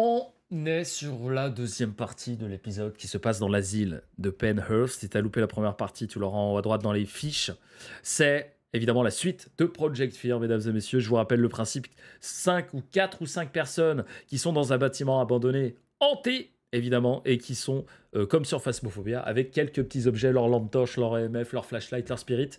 On est sur la deuxième partie de l'épisode qui se passe dans l'asile de Penhurst. Si t'as loupé la première partie, tu l'auras en haut à droite dans les fiches. C'est évidemment la suite de Project Fear, mesdames et messieurs. Je vous rappelle le principe, 4 ou 5 personnes qui sont dans un bâtiment abandonné, hanté, évidemment, et qui sont, comme sur Phasmophobia, avec quelques petits objets, leur lampe torche, leur EMF, leur flashlight, leur spirit,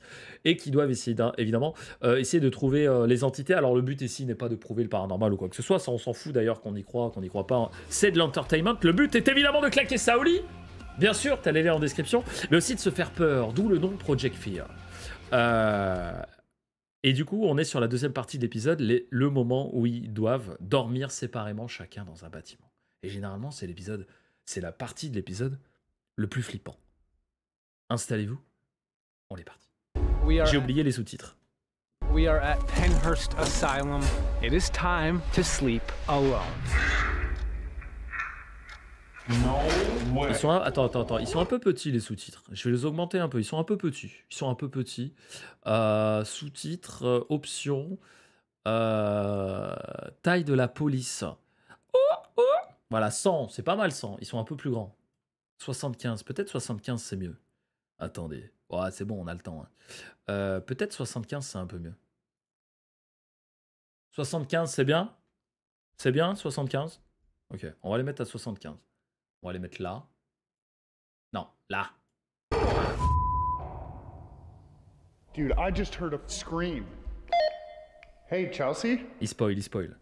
et qui doivent essayer, évidemment, essayer de trouver les entités. Alors le but ici n'est pas de prouver le paranormal ou quoi que ce soit, ça on s'en fout d'ailleurs qu'on y croit, qu'on n'y croit pas, hein. C'est de l'entertainment. Le but est évidemment de claquer ça au lit, bien sûr, t'as les liens en description, mais aussi de se faire peur, d'où le nom Project Fear. Et du coup, on est sur la deuxième partie de l'épisode, le moment où ils doivent dormir séparément chacun dans un bâtiment. Et généralement, c'est la partie de l'épisode le plus flippant. Installez-vous, on est parti. J'ai oublié les sous-titres. We are at Penhurst Asylum. It is time to sleep alone. Ils sont attends, ils sont un peu petits les sous-titres. Je vais les augmenter un peu. Ils sont un peu petits. Sous-titres, options, taille de la police. Voilà, 100, c'est pas mal 100. Ils sont un peu plus grands. 75, peut-être 75 c'est mieux. Attendez, ouais, c'est bon, on a le temps. Hein. Peut-être 75 c'est un peu mieux. 75 c'est bien? C'est bien 75? Ok, on va les mettre à 75. On va les mettre là. Non, là. Dude, I just heard a scream. Hey, Chelsea? Il spoil.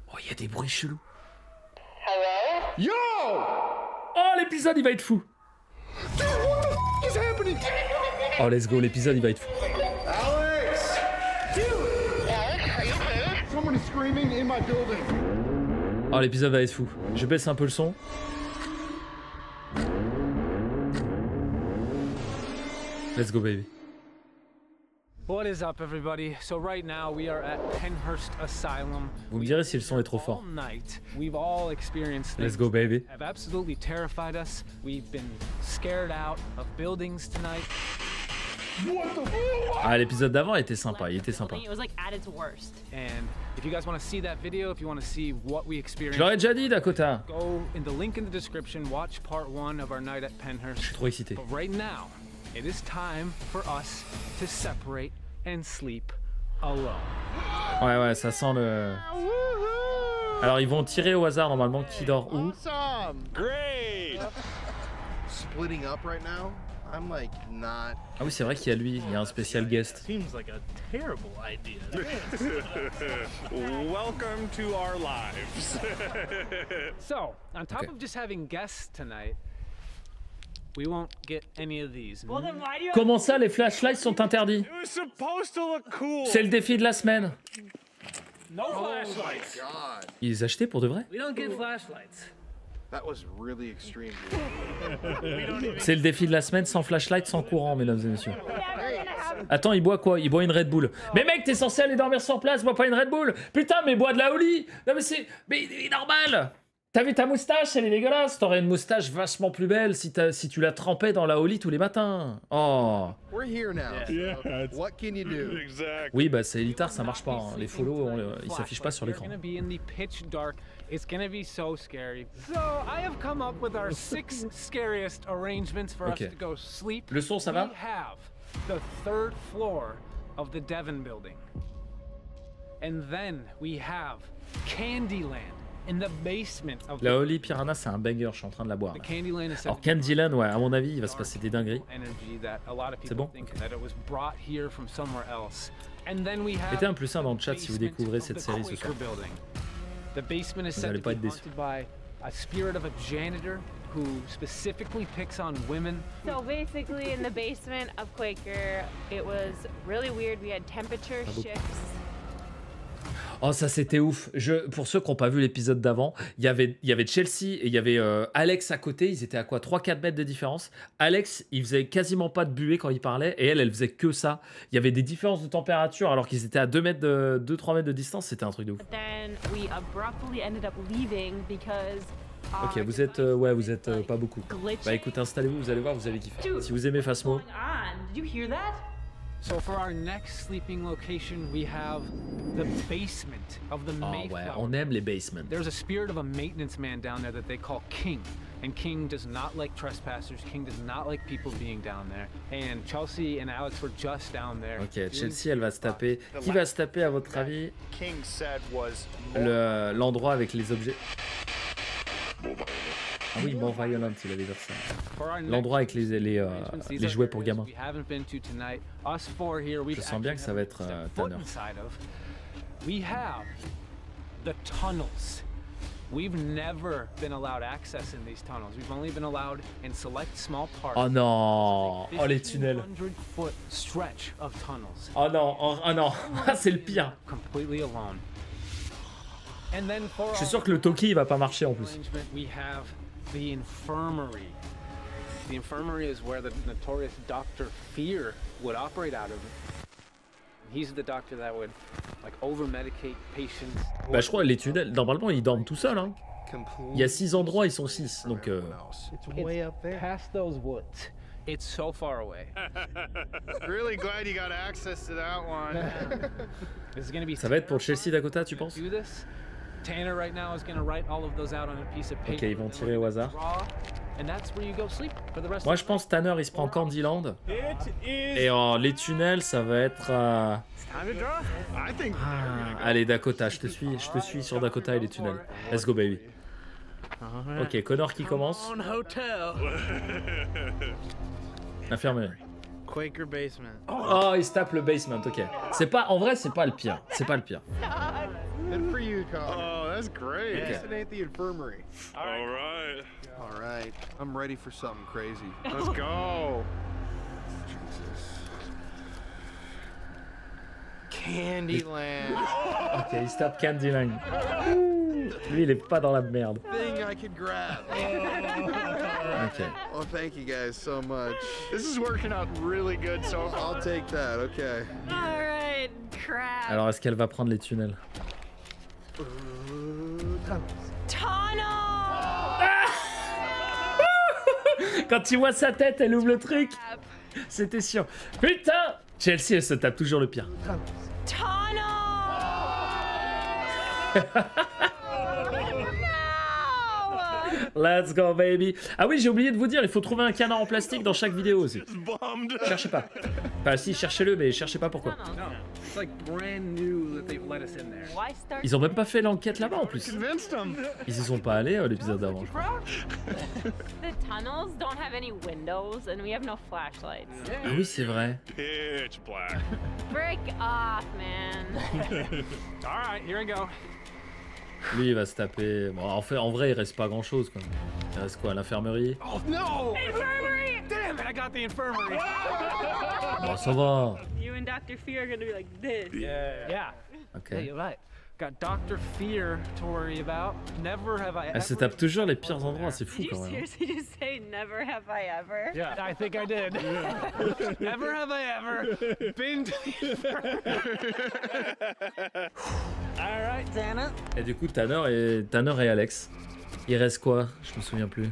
Oh, il y a des bruits chelous. Hello? Yo! Oh, l'épisode, il va être fou. Dude, what the f is happening? Oh, let's go, l'épisode, il va être fou. Alex! Dude! Alex, are you okay? Someone is screaming in my building. Oh, l'épisode va être fou. Je baisse un peu le son. Let's go, baby. What is up, everybody? So right now we are at Penhurst Asylum. Vous me direz si le son est trop fort. All night, we've all experienced Let's things go, baby. that have absolutely terrified us. We've been scared out of buildings tonight. What the f? Ah, l'épisode d'avant était sympa, il était sympa. It was like at its worst. And if you guys want to see that video, if you want to see what we Je experienced, l'aurais déjà dit, Dakota. go in the link in the description, watch part 1 of our night at Je Penhurst. suis trop excité. But right now, it is time for us to separate and sleep alone. Ouais, ça sent le... Alors, ils vont tirer au hasard, normalement, qui dort où. Awesome! Great! Splitting up right now, I'm like not. Ah oui, c'est vrai qu'il y a lui, il y a un spécial guest. Seems like a terrible idea. Welcome to our lives. So, on top Okay. of just having guests tonight, we won't get any of these. Well, then why do you? Comment ça, les flashlights sont interdits? It was supposed to look cool. C'est le défi de la semaine. No flashlights. God, Ils les achetaient pour de vrai? We don't get flashlights. that was really extreme. Dude. C'est le défi de la semaine, sans flashlight, sans courant, mesdames et messieurs. Attends, il boit quoi? Il boit une Red Bull. Mais mec, t'es censé aller dormir sur place, bois pas une Red Bull. Putain, mais bois de la Oli. Non mais c'est... Mais il est normal. T'as vu ta moustache? Elle est dégueulasse. T'aurais une moustache vachement plus belle si tu la trempais dans la Oli tous les matins. Oh. We're here now. Yeah, so it's- what can you do? Exactly. Oui, bah c'est élitard, ça marche pas. Hein. Les follow, ils s'affichent pas sur l'écran. You're gonna be in the pitch dark. It's gonna be so scary. So I have come up with our 6 scariest arrangements for Okay. us to go sleep. Le son, ça va? We have the 3rd floor of the Devon building. And then we have Candyland in the basement of La Oli Piranha, c'est un banger, je suis en train de la boire. the Candyland is Alors Candyland, ouais, à mon avis, il va se passer des dingueries. energy that a lot of C'est people bon? think that it was brought here from somewhere else. And then we have Mettez un plus 1 dans le chat si vous basement découvrez of cette the série ce soir. Quaker building. The basement is Vous said allez to pas be être déçus. haunted by a spirit of a janitor who specifically picks on women. So basically, in the basement of Quaker, it was really weird. We had temperature shifts. Oh, ça c'était ouf. Pour ceux qui n'ont pas vu l'épisode d'avant, il y avait Chelsea et il y avait Alex à côté. Ils étaient à quoi 3-4 mètres de différence. Alex, il faisait quasiment pas de buée quand il parlait et elle faisait que ça. Il y avait des différences de température alors qu'ils étaient à 2-3 mètres de distance. C'était un truc de ouf. But then we abruptly ended up leaving because. Ok, vous êtes pas beaucoup. Bah écoute, installez-vous, vous allez voir, vous allez kiffer. Si vous aimez Phasmo, Going on? Did you hear that? So for our next sleeping location, we have the basement of the Oh ouais, Mayflower. on aime les basements. There's a spirit of a maintenance man down there that they call King. And King does not like trespassers. King does not like people being down there. And Chelsea and Alex were just down there. Ok, Chelsea, elle va se taper. Qui va se taper, à votre avis, King said was l'endroit avec les objets? Ah oui, More Violent, il avait dit ça. For our L'endroit avec next les these are jouets pour areas gamins. we haven't been to tonight. Us four here, we've Je sens bien que ça va être actually never stepped Tanner. foot inside of. We have the tunnels. We've never been allowed access in these tunnels. We've only been allowed in select small parts. Oh non! Oh les tunnels! 100-foot stretch of tunnels. Oh non! Oh non! C'est le pire! Completely alone. And then for Je suis sûr que le Toki il va pas marcher en plus. arrangement, we have the infirmary. The infirmary is where the notorious Dr. Fear would operate out of. He's the doctor that would like over-medicate patients. Bah je crois que les tunnels, normalement ils dorment tout seuls. Hein. Il y a 6 endroits, ils sont 6. Donc It's way up there. Past those woods. It's so far away. really glad you got access to that one. This is gonna be ça va être pour Chelsea Dakota, tu penses? do this. Tanner right now is gonna write all of those out on a piece of paper. Ok, ils vont tirer au hasard. And that's where you go sleep for the rest Moi of je pense Tanner il se prend Candyland. Et les tunnels ça va être... I think allez Dakota, je te suis sur Dakota et les tunnels. Let's go baby. Ok, Connor qui commence. On hotel. Infirmerie. Quaker basement. Oh, il se tape le basement, ok. C'est pas, en vrai, c'est pas le pire. C'est pas le pire. Good for you, Connor. Oh, that's great. Destinate the infirmary. All right. All right. I'm ready for something crazy. Let's go. Candyland. Ok, il se tape Candyland. Lui, il est pas dans la merde. Thing I could grab. Ok. Oh, thank you guys so much. This is working out really good so far. I'll take that. Okay. Alright, crap. Alors, est-ce qu'elle va prendre les tunnels? Tunnel! Quand tu vois sa tête, elle ouvre le truc. C'était sûr. Putain! Chelsea, elle se tape toujours le pire. Tunnel! No! Let's go, baby. Ah oui, j'ai oublié de vous dire, il faut trouver un canard en plastique dans chaque vidéo aussi. Cherchez pas. Enfin, si, cherchez-le, mais cherchez pas pourquoi. No, it's like brand new that they've let us in there. Why start? Ils ont même pas fait l'enquête là-bas en plus. Convinced him. Ils y sont pas allés l'épisode d'avant. je crois. The tunnels don't have any windows and we have no flashlights. Ah oui, c'est vrai. Pitch black. Break off, man. All right, here we go. Lui, il va se taper. Bon, en vrai, il reste pas grand chose quoi. Il reste quoi? L'infirmerie? Oh no! Infirmary! Damn it! I got the infirmary. Bon, ça va. You and Dr. Fear are gonna be like this. Yeah. Ok. Yeah, you're right. Got Dr. Fear to worry about. Never have I Elle se ever. tape toujours les pires endroits, c'est fou Did you quand même. seriously just say never have I ever? Yeah, I think I did. Never have I ever been to the infirmary. All right, Tana. Et du coup, Tanner et Alex. Il reste quoi? Je me souviens plus.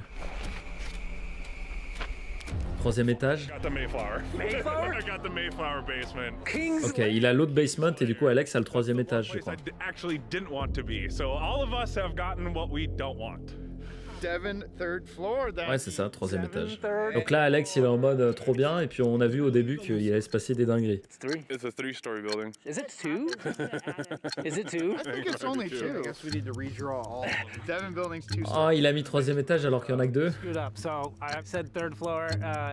3e étage. Got the Mayflower. I got the Mayflower basement. King's Ok, il a l'autre basement et du coup Alex a le 3e étage, je Place crois. I actually didn't want to be. So all of us have gotten what we don't want. Devon, third floor. Ouais, c'est ça, 3e étage. Donc là, Alex, il est en mode trop bien et puis on a vu au début qu'il allait se passer des dingueries. It's a 3-story building. Is it two? Is it two? I think it's only I two. guess we need to redraw all of them. Devon building's two. Oh, il a mis 3e étage alors qu'il y en a que 2. Screwed up. So I said third floor.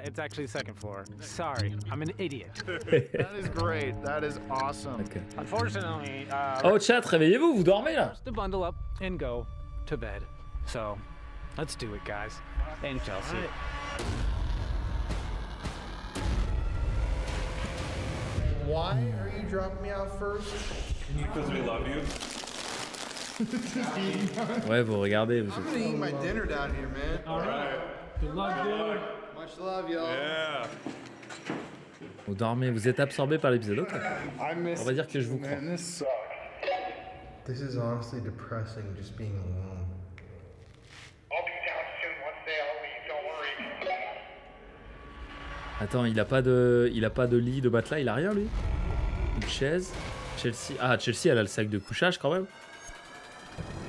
It's actually second floor. Sorry, I'm an idiot. That is great. That is awesome. Ok. Unfortunately, Oh chat, réveillez-vous, vous dormez là? to bundle up and go to bed. So let's do it, guys. And Chelsea. Why are you dropping me out first? Because we love you. Ouais, vous regardez. I'm gonna eat my dinner down here, man. All right. Good luck, dude. Much love, y'all. Yeah. Vous dormez, vous êtes absorbé par l'épisode. Ok. I miss. On va dire que je vous crois. Man, this sucks. This is honestly depressing, just being alone. I'll be down soon once they all leave, don't worry. Attends, il a pas de lit, de matelas, il a rien lui? Une chaise. Chelsea. Ah, Chelsea, elle a le sac de couchage quand même.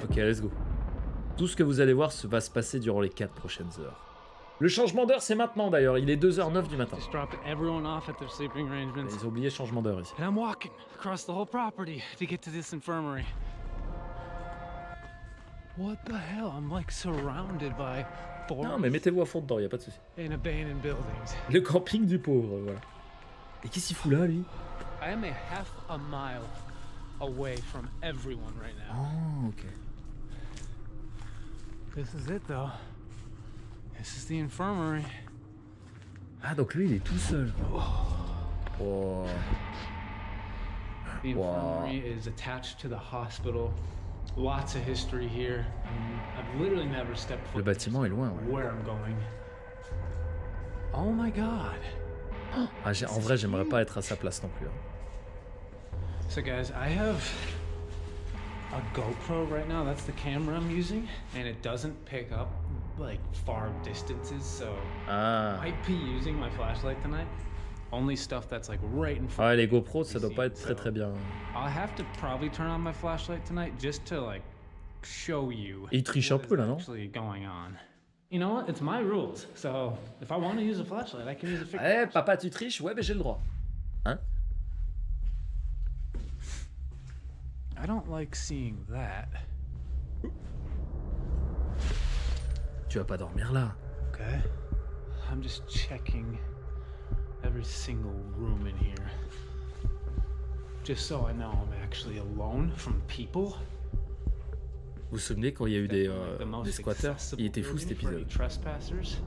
Ok, let's go. Tout ce que vous allez voir va se passer durant les 4 prochaines heures. Le changement d'heure, c'est maintenant d'ailleurs. Il est 2h09 du matin. Just dropped everyone off at their sleeping arrangements. Ils ont oublié le changement d'heure ici. And I'm walking across the whole property to get to this infirmary. What the hell? I'm like surrounded by Non, mais mettez-vous à fond dedans, y a pas de souci. and abandoned buildings. Le camping du pauvre, voilà. Et qu'est-ce qu'il fout là, lui? I am a half a mile away from everyone right now. Oh, ok. This is it though. This is the infirmary. Ah, donc lui, il est tout seul. Oh. The Wow. infirmary is attached to the hospital. Lots of history here. I've literally never stepped foot. Le bâtiment est loin, ouais. Where I'm going. Oh my god. Ah, en vrai, j'aimerais pas être à sa place non plus. Hein. So guys, I have a GoPro right now. That's the camera I'm using, and it doesn't pick up like far distances. So Ah. I might be using my flashlight tonight. Only stuff that's like right in front. Ouais, les GoPro, ça doit pas être très très bien. I'll have to probably turn on my flashlight tonight just to like show you. Et il triche un what peu is là, non? actually going on. You know what? It's my rules. So if I want to use a flashlight, I can use a fixed. Eh, papa, tu triches? Ouais, mais j'ai le droit. Hein? I don't like seeing that. Tu vas pas dormir là. Okay. I'm just checking every single room in here. Just so I know I'm actually alone from people. Vous vous souvenez quand il y a eu des The most squatters? Il était fou cet accessible building épisode. for any trespassers.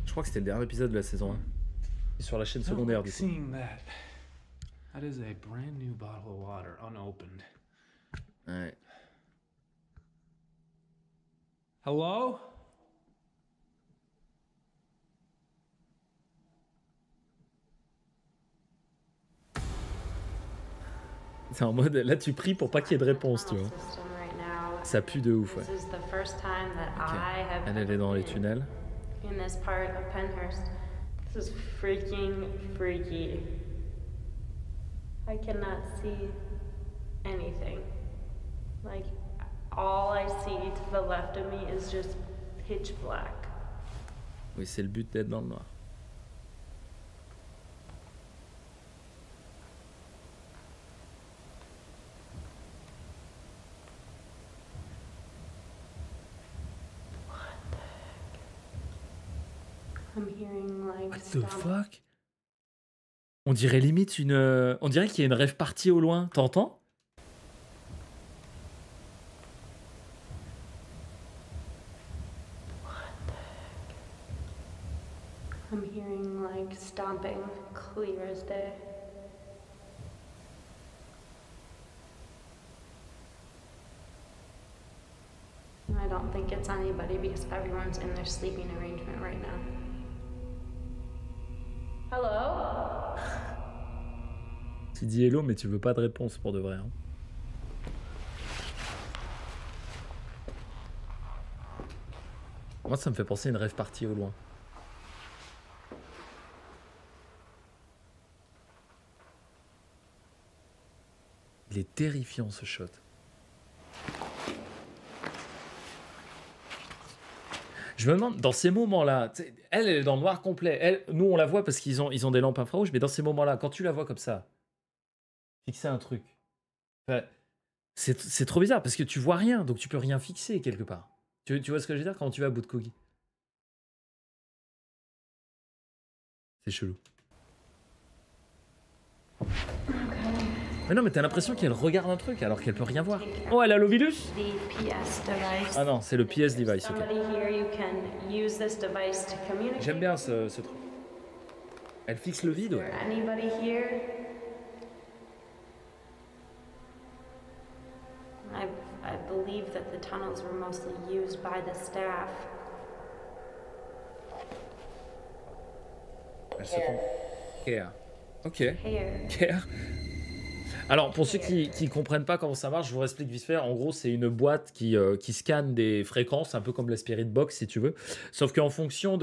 Je crois que c'était le dernier épisode de la saison 1. Et sur la chaîne secondaire du coup. Seeing that. That is a brand new bottle of water, unopened. Ouais. Hello? C'est en mode, là tu pries pour pas qu'il y ait de réponse, tu vois. Ça pue de ouf, ouais. Elle est dans les tunnels. In this part of Penhurst. This is freaking freaky. I cannot see anything. Like, all I see to the left of me is just pitch black. Oui, c'est le but d'être dans le noir. I'm hearing like What the fuck? On dirait limite une... On dirait qu'il y a une rave party au loin. T'entends? I'm hearing like stomping clear as day. I don't think it's anybody because everyone's in their sleeping arrangement right now. Hello? Tu dis hello, mais tu veux pas de réponse pour de vrai. Hein. Moi, ça me fait penser à une rave party au loin. Il est terrifiant ce shot. Je me demande, dans ces moments-là, elle est dans le noir complet. Elle, nous, on la voit parce qu'ils ont des lampes infrarouges, mais dans ces moments-là, quand tu la vois comme ça, fixer un truc, enfin, c'est trop bizarre parce que tu vois rien, donc tu peux rien fixer quelque part. Tu vois ce que je veux dire quand tu vas à bout de Kogi? C'est chelou. Mais non, mais t'as l'impression qu'elle regarde un truc alors qu'elle peut rien voir. Oh, elle a l'ovilus? Ah non, c'est le PS device. Okay. J'aime bien ce truc. Elle fixe le vide, ouais. I believe that the tunnels were mostly used by the staff. Elle se prend. Care. Ok. Here. Care. Alors, pour ceux qui ne comprennent pas comment ça marche, je vous explique vite fait. En gros, c'est une boîte qui scanne des fréquences, un peu comme la Spirit Box, si tu veux. Sauf qu'en fonction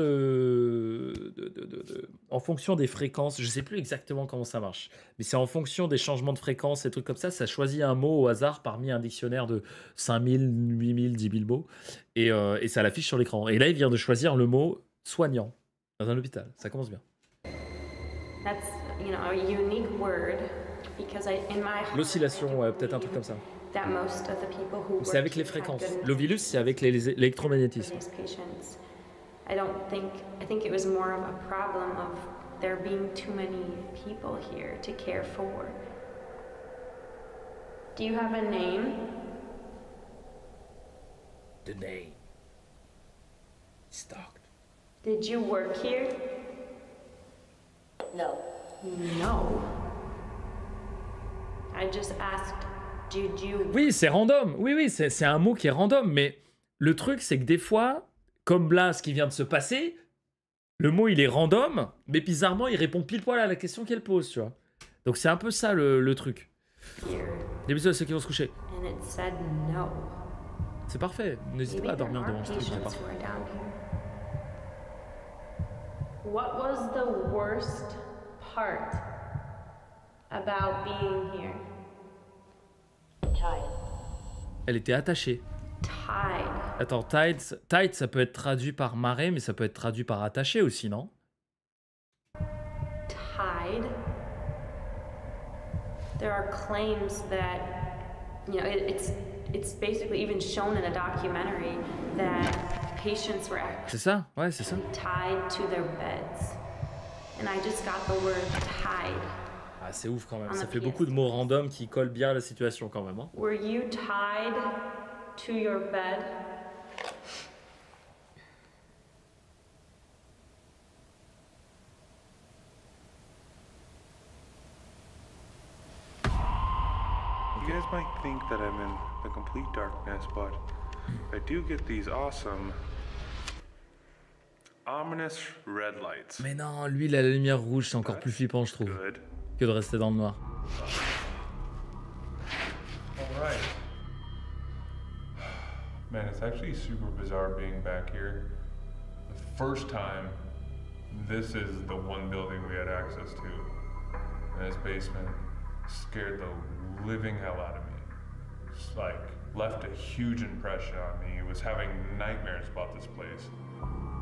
en fonction des fréquences, je ne sais plus exactement comment ça marche, mais c'est en fonction des changements de fréquences et trucs comme ça choisit un mot au hasard parmi un dictionnaire de 5000, 8000, 10 000 mots, et ça l'affiche sur l'écran. Et là, il vient de choisir le mot soignant dans un hôpital. Ça commence bien. That's, a unique word because in my heart, L'oscillation, ouais, peut-être un truc comme ça. that most of the people who C'est avec work les here have fréquences. been L'ovilus, c'est avec l'électromagnétisme. these patients. I think it was more of a problem of there being too many people here to care for. Do you have a name? The name. Stocked. Did you work here? No. No. I just asked, did you... Oui, c'est random. Oui, c'est un mot qui est random. Mais le truc, c'est que des fois, comme là, ce qui vient de se passer, le mot, il est random, mais bizarrement, il répond pile poil à la question qu'elle pose, tu vois. Donc c'est un peu ça le truc. here? Des bisous à ceux qui vont se coucher. And it said no. C'est parfait. N'hésitez Maybe pas à there dormir are devant ce truc, c'est patients parfait. who are down here. What was the worst part about being here? Tired. Elle était attachée. Tied. Attends, tied, ça peut être traduit par marée, mais ça peut être traduit par attaché aussi, non? Tied. There are claims that, it's basically even shown in a documentary that patients were actually C'est ça? Ouais, c'est ça. tied to their beds. And I just got the word tied. Ah, c'est ouf quand même. On Ça a fait pièce. beaucoup de mots random qui collent bien à la situation quand même. Hein. Were you tied to your bed? You guys might think that I'm in the complete darkness, but I do get these awesome, ominous red lights. Mais non, lui, il a la lumière rouge, c'est encore plus flippant, je trouve, Good. que de rester dans le noir. All right. Man, it's actually super bizarre being back here. The first time, this is the one building we had access to. And this basement scared the living hell out of me. It's like left a huge impression on me. I was having nightmares about this place,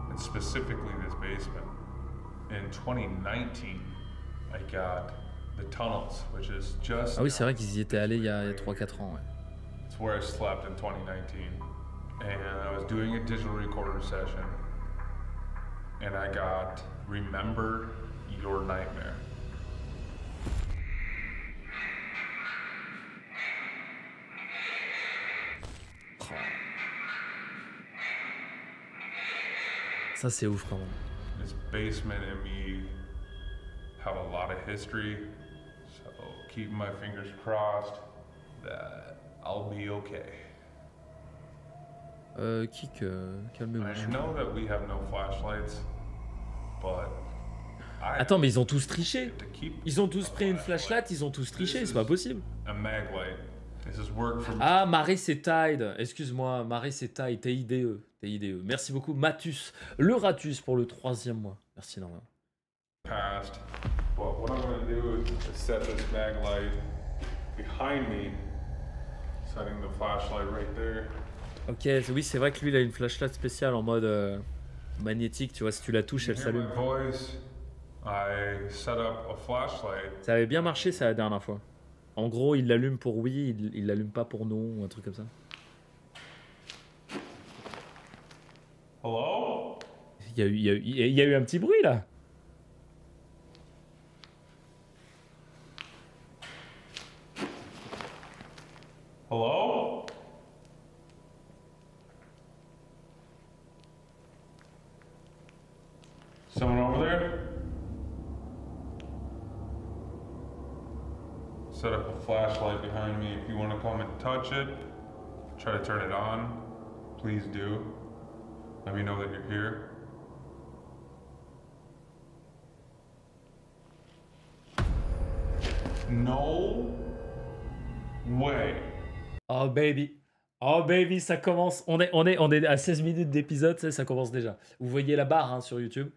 and specifically this basement. In 2019, I got the tunnels, which is just. Ah oui, c'est vrai qu'ils y étaient allés il y a 3-4 ans, ouais. It's where I slept in 2019. And I was doing a digital recorder session. And I got Remember Your Nightmare. Ça, c'est ouf quand même. This basement and me have a lot of history. So keep my fingers crossed that I'll be okay. Kik, calmez-vous. I know that we have no flashlights, but I Attends, mais ils ont tous triché. have to keep Ils ont tous pris une flashlight, ils ont tous triché, c'est pas possible. a mag light. This is work for Ah, Marie, c'est Tide. Excuse-moi, Marie, c'est Tide. TIDE. TIDE. Merci beaucoup, Mathus. Le Ratus pour le 3e mois. Merci énormément. past. But what I'm gonna do is set this mag light behind me, setting the flashlight right there. Ok, oui, c'est vrai que lui, il a une flashlight spéciale en mode magnétique. Tu vois, si tu la touches, elle Hear s'allume. my voice. I set up a flashlight. Ça avait bien marché, ça, la dernière fois. En gros, il l'allume pour oui, il l'allume pas pour non, ou un truc comme ça. Hello? Il y a eu un petit bruit, là. Hello? Someone over there? Set up a flashlight behind me. If you want to come and touch it, try to turn it on, please do. Let me know that you're here. No way. Oh baby. Oh baby, ça commence. On est à 16 minutes d'épisode, ça commence déjà. Vous voyez la barre hein, sur YouTube.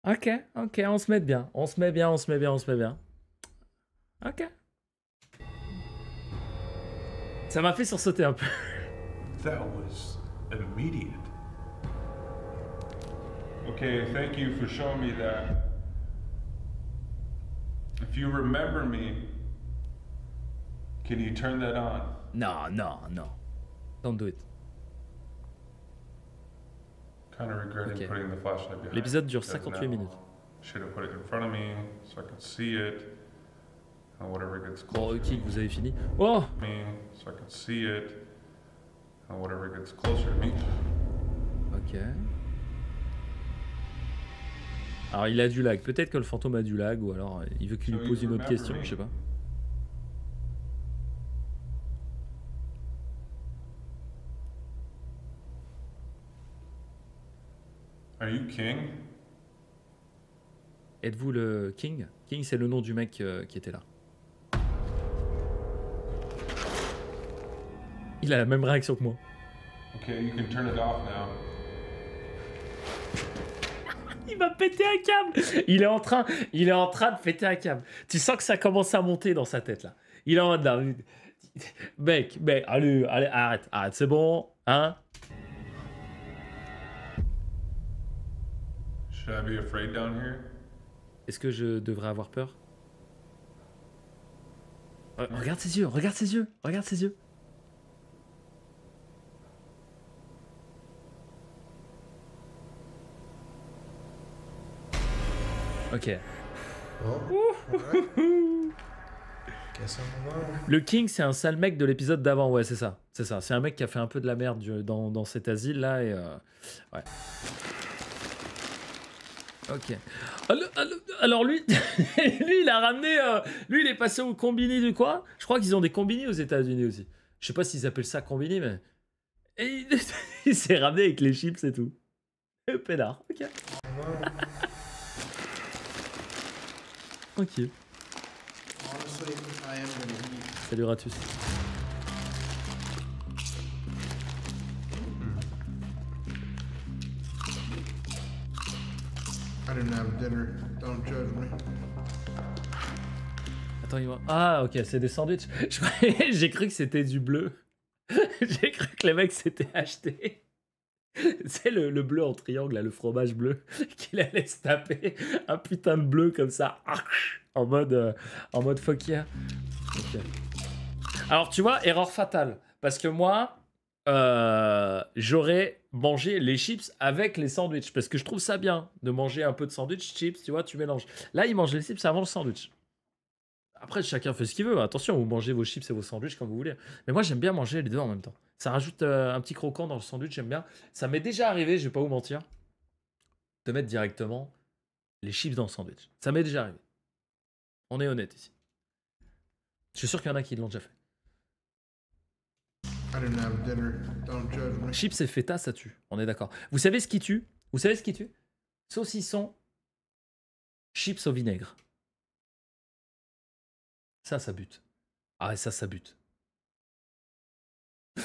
Ok, on se met bien. On se met bien. Ok. Ça m'a fait sursauter un peu. That was immediate. Okay, thank you for showing me that. If you remember me, can you turn that on? Non. Don't do it. Kind of regretting Okay. putting the flashlight behind. L'épisode dure because 58 now minutes. Should have put it in front of me so I could see it. And whatever gets Bon, closer ok, vous avez fini. Oh to me, so I could see it. And whatever gets closer to me. Ok. Alors il a du lag. Peut-être que le fantôme a du lag ou alors il veut qu'il lui pose une autre question, je sais pas. Are you King? Êtes-vous le King? King, c'est le nom du mec qui était là. Il a la même réaction que moi. Okay, you can turn it off now. Il va péter un câble. Il est en train de péter un câble. Tu sens que ça commence à monter dans sa tête là. Il est en mode là. Mec, allez, arrête, c'est bon, hein? Should I be afraid down here? Est-ce que je devrais avoir peur? Regarde ses yeux. Ok. Le King, c'est un sale mec de l'épisode d'avant, ouais, c'est ça. C'est un mec qui a fait un peu de la merde dans cet asile là et ouais. Ok. Alors lui, lui il a ramené, lui il est passé au combini de quoi? Je crois qu'ils ont des combini aux États-Unis aussi. Je sais pas s'ils appellent ça combini, mais et il s'est ramené avec les chips et tout. Et pédard. Ok. Tranquille. Salut Ratus. I didn't have dinner. Don't judge me. Attends, il va... Ah, ok, c'est des sandwichs. J'ai cru que c'était du bleu. J'ai cru que les mecs s'étaient acheté. C'est le bleu en triangle, là, le fromage bleu, qu'il allait se taper un putain de bleu comme ça, en mode fuck yeah. Okay. Alors, tu vois, erreur fatale. Parce que moi, j'aurais mangé les chips avec les sandwichs. Parce que je trouve ça bien de manger un peu de sandwich, chips, tu vois, tu mélanges. Là, ils mangent les chips avant le sandwich. Après, chacun fait ce qu'il veut. Attention, vous mangez vos chips et vos sandwichs comme vous voulez. Mais moi, j'aime bien manger les deux en même temps. Ça rajoute un petit croquant dans le sandwich, j'aime bien. Ça m'est déjà arrivé, je vais pas vous mentir, de mettre directement les chips dans le sandwich. Ça m'est déjà arrivé. On est honnête ici. Je suis sûr qu'il y en a qui l'ont déjà fait. I didn't have dinner. Don't judge me. Chips et feta, ça tue. On est d'accord. Vous savez ce qui tue? Vous savez ce qui tue? Saucisson, chips au vinaigre. Ça bute. Ah, et ça bute.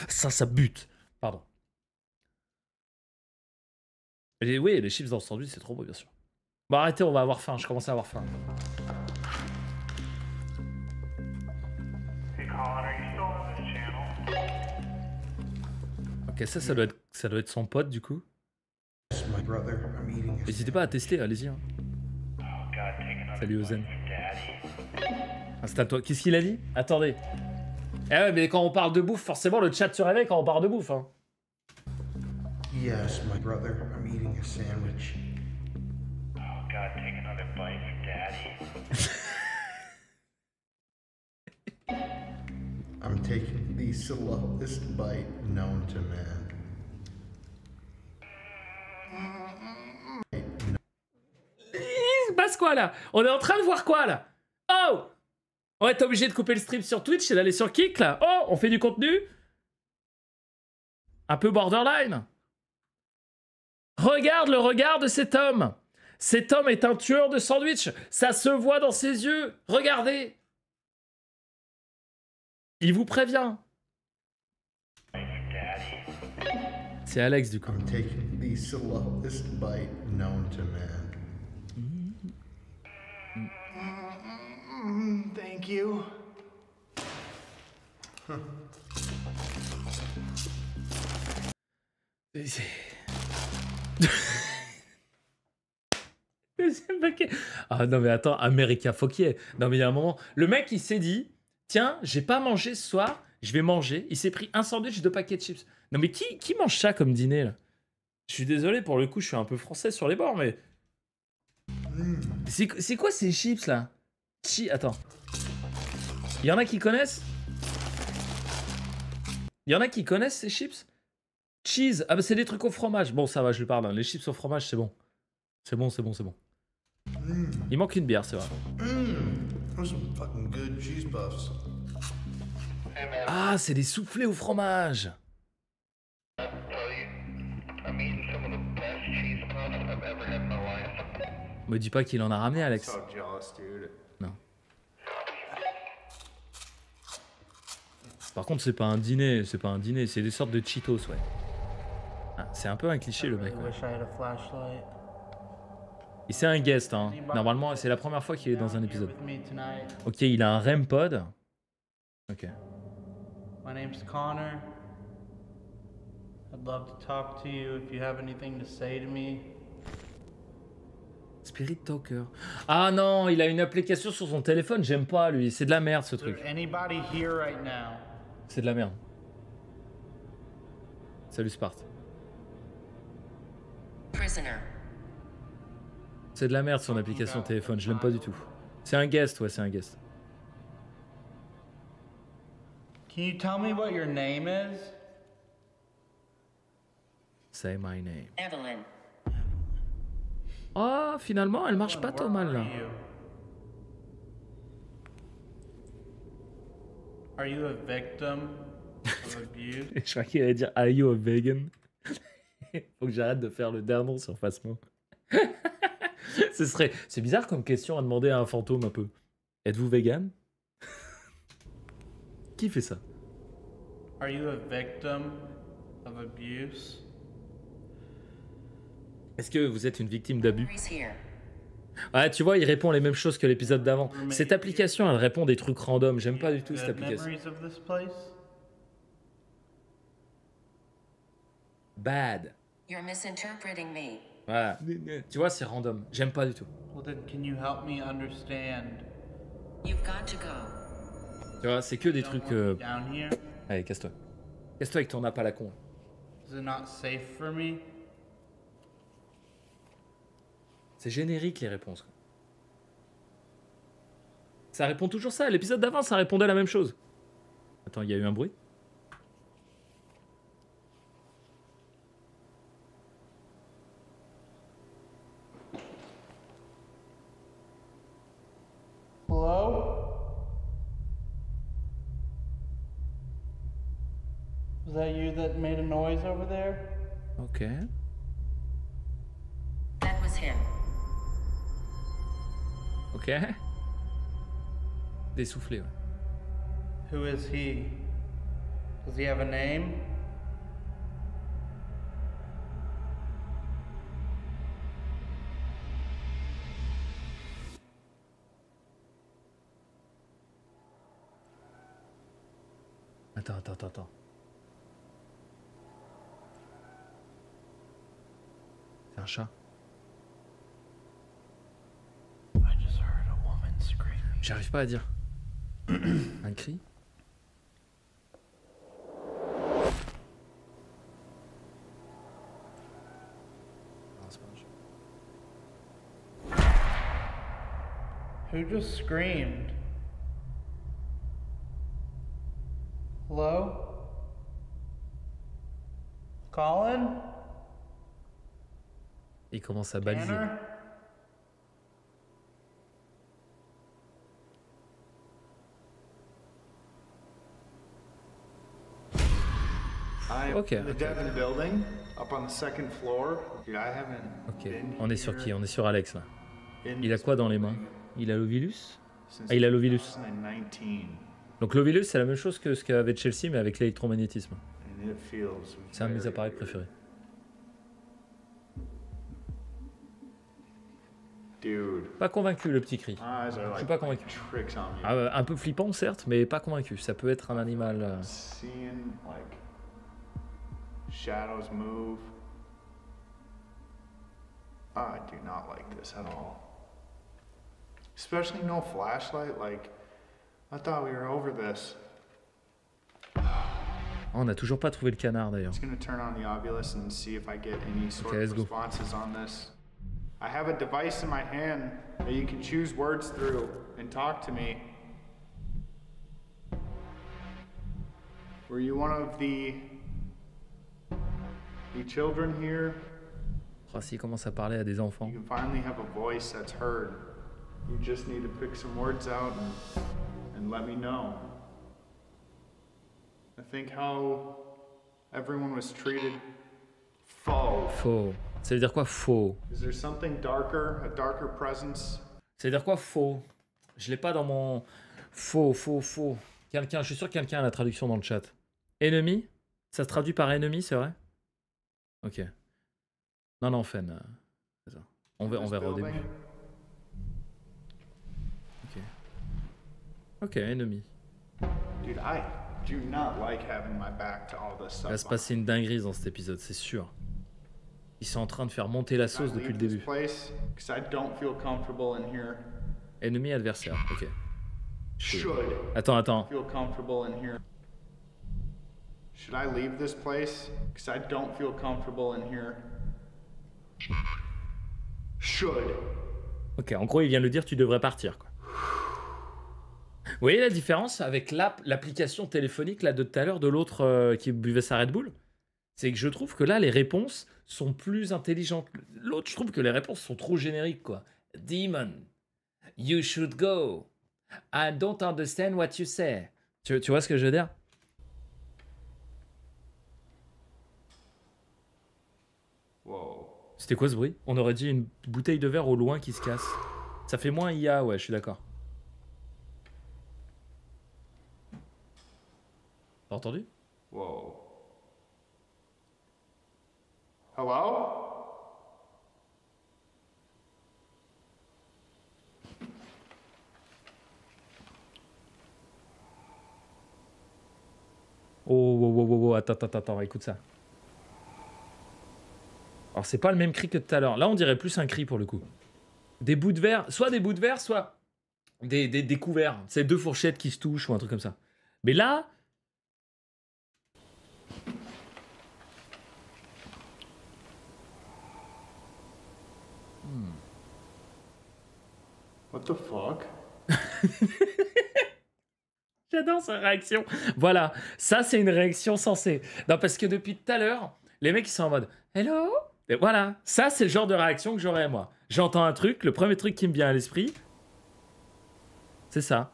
Ça bute. Pardon. Oui, les chips dans le sandwich, c'est trop beau, bien sûr. Bon, arrêtez, on va avoir faim. Je commence à avoir faim. Ok, ça doit être son pote, du coup. My brother, I'm eating a N'hésitez pas à tester, allez-y. Hein. Salut Ozen. Installe-toi. Qu'est-ce qu'il a dit? Attendez. Eh ouais, mais quand on parle de bouffe, forcément le chat se réveille quand on parle de bouffe. Hein. Yes, my brother, I'm eating a sandwich. Oh God, take another bite, Daddy. I'm taking the slowest bite known to man. Il se passe quoi là? On est en train de voir quoi là? Oh! On va être obligé de couper le stream sur Twitch et d'aller sur Kick là. Oh, on fait du contenu? Un peu borderline. Regarde le regard de cet homme. Cet homme est un tueur de sandwich. Ça se voit dans ses yeux. Regardez. Il vous prévient. C'est Alex du coup. I'm taking the slowest bite known to man. Thank you. Ah non mais attends, America, faut qu'il y ait. Non mais il y a un moment, le mec il s'est dit, tiens, j'ai pas mangé ce soir, je vais manger. Il s'est pris un sandwich et 2 paquets de chips. Non mais qui mange ça comme dîner là? Je suis désolé pour le coup, je suis un peu français sur les bords, mais c'est quoi ces chips là? Attends, il y en a qui connaissent? Il y en a qui connaissent ces chips? Cheese, ah bah c'est des trucs au fromage. Bon ça va, je lui parle. Hein. Les chips au fromage, c'est bon. C'est bon, c'est bon, c'est bon. Il manque une bière, c'est vrai. Those some fucking good cheese puffs. Ah, c'est des soufflés au fromage. I'm eating some of the best cheese puffs I've ever had in my life. Me dis pas qu'il en a ramené, Alex. So jealous, dude. Non. Par contre, c'est pas un dîner, c'est pas un dîner, c'est des sortes de Cheetos, ouais. Ah, c'est un peu un cliché, le mec. Ouais. Et c'est un guest, hein. Normalement, c'est la première fois qu'il est dans un épisode. Ok, il a un REM pod. Ok. My name's Connor. I'd love to talk to you if you have anything to say to me. Spirit Talker. Ah non, il a une application sur son téléphone, j'aime pas lui, c'est de la merde ce Is there truc. anybody here right now? C'est de la merde. Salut Sparte. Prisoner. C'est de la merde son application téléphone, je l'aime pas du tout. C'est un guest, ouais, c'est un guest. Can you tell me what your name is? Say my name. Evelyn. Oh, finalement, elle marche pas trop mal là. Are you a victim of abuse? Je crois qu'il allait dire Are you a vegan? Faut que j'arrête de faire le dernier sur Fasmo. C'est bizarre comme question à demander à un fantôme un peu. Êtes-vous vegan? Qui fait ça? Are you a victim of abuse? Est-ce que vous êtes une victime d'abus? He's here. Ouais, tu vois, il répond les mêmes choses que l'épisode d'avant. Cette application, elle répond des trucs random. J'aime pas du tout cette Good application. memories of this place? Bad. You're misinterpreting me. Voilà. Tu vois, c'est random. J'aime pas du tout. Well then, can you help me understand? You've got to go. Tu vois, c'est que des trucs... Down here? Allez, casse-toi. Casse-toi avec ton app à la con. Is it not safe for me? C'est générique les réponses. Ça répond toujours ça. L'épisode d'avant, ça répondait la même chose. Attends, il y a eu un bruit? Hello? Was that you that made a noise over there? Ok. That was him. Ok. Des soufflets, ouais. Who is he? Does he have a name? Attends. C'est un chat. I just heard a woman screaming. J'arrive pas à dire. Un cri? Non, c'est pas un chat. Who just screamed? Hello? Colin? Il commence à baliser. Tanner? I'm Okay, the okay, Devon building up on the second floor. Dude, I haven't Ok. been On est sur here qui? On est sur Alex là. in Il a this quoi dans les mains? building Il a l'Ovilus? since Ah, il a l'Ovilus. 2019. Donc l'Ovilus, c'est la même chose que ce qu'avait Chelsea, mais avec l'électromagnétisme. And it feels C'est un de mes very appareils weird. préférés. Dude, Pas convaincu, le petit cri. my eyes are Je suis like pas convaincu. tricks on me. Ah, un peu flippant, certes, mais pas convaincu. Ça peut être un animal... Seeing like shadows move. I do not like this at all. Especially no flashlight. Like, I thought we were over this. Oh, on n'a toujours pas trouvé le canard, d'ailleurs. I'm just gonna turn on the Ovilus and see if I get any sort Okay, of let's go. responses on this. I have a device in my hand that you can choose words through and talk to me. Were you one of the children here? Oh, s'il commence à parler à des enfants. You can finally have a voice that's heard. You just need to pick some words out and let me know. I think how everyone was treated. Faux. Faux. Ça veut dire quoi, faux? Is there something darker, a darker presence? Ça veut dire quoi, faux? Je l'ai pas dans mon... Faux, faux, faux. Quelqu'un, je suis sûr que quelqu'un a la traduction dans le chat. Ennemi? Ça se traduit par ennemi, c'est vrai? Ok. Non, non, Fen. C'est ça. On verra au début. Ok. Ok, ennemi. Dude, I do not like having my back to all this Il va stuff. se passer une dinguerie dans cet épisode, c'est sûr. Ils sont en train de faire monter la sauce depuis le début. Place, 'cause I don't feel comfortable in here. Ennemi adversaire, ok. Should Attends. feel comfortable in here. Should I leave this place? 'Cause I don't feel comfortable in here. Should. Ok, en gros, il vient de dire tu devrais partir, quoi. Vous voyez la différence avec l'application téléphonique là de tout à l'heure de l'autre qui buvait sa Red Bull? C'est que je trouve que là, les réponses sont plus intelligentes. L'autre, je trouve que les réponses sont trop génériques, quoi. Demon, you should go. I don't understand what you say. Tu vois ce que je veux dire? Wow. C'était quoi ce bruit? On aurait dit une bouteille de verre au loin qui se casse. Ça fait moins IA, ouais, je suis d'accord. T'as entendu? Whoa. Hello? Oh, attends, écoute ça. Alors, c'est pas le même cri que tout à l'heure. Là, on dirait plus un cri pour le coup. Des bouts de verre, soit des bouts de verre, soit des couverts. C'est deux fourchettes qui se touchent ou un truc comme ça. Mais là... What the fuck? J'adore sa réaction. Voilà, ça c'est une réaction sensée. Non, parce que depuis tout à l'heure, les mecs ils sont en mode « Hello ?» Et voilà, ça c'est le genre de réaction que j'aurais moi. J'entends un truc, le premier truc qui me vient à l'esprit, c'est ça.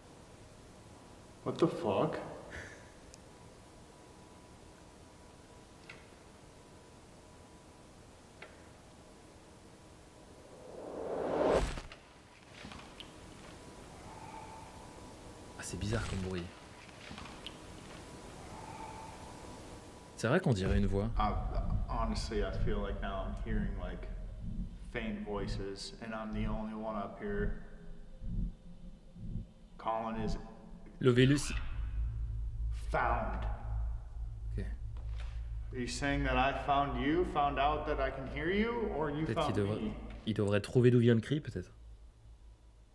What the fuck? C'est bizarre comme bruit. C'est vrai qu'on dirait une voix. Honestly, I feel like now I'm hearing like faint voices, and I'm the only one up here. Colin is L'Ovilus. found. Ok. Are you saying that I found you, found out that I can hear you, or you Peut-être found me? il devrait trouver d'où vient le cri, peut-être.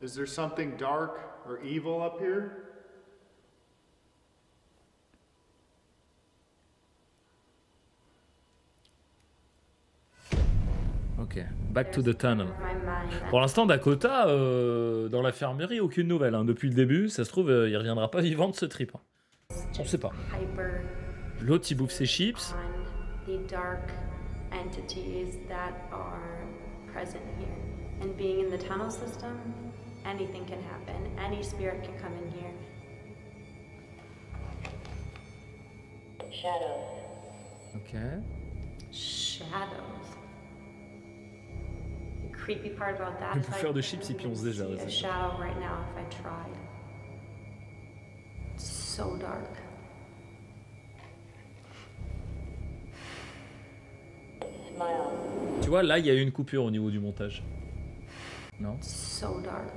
Is there something dark or evil up here? Ok, back to the tunnel. Pour l'instant, Dakota, dans l'infirmerie, aucune nouvelle. Hein. Depuis le début, ça se trouve, il reviendra pas vivant de ce trip. Hein. On sait pas. L'autre, il bouffe ses chips. The dark entities that are present here. And being in the tunnel system, anything can happen. Any spirit can come in here. Shadows. Ok. Shadows. The creepy part about that Le is bouffeur de chips, il pionce déjà. see Ouais, a c'est ça. shadow right now if I tried. It's So dark. Tu vois, là, il y a eu une coupure au niveau du montage. Non? So dark.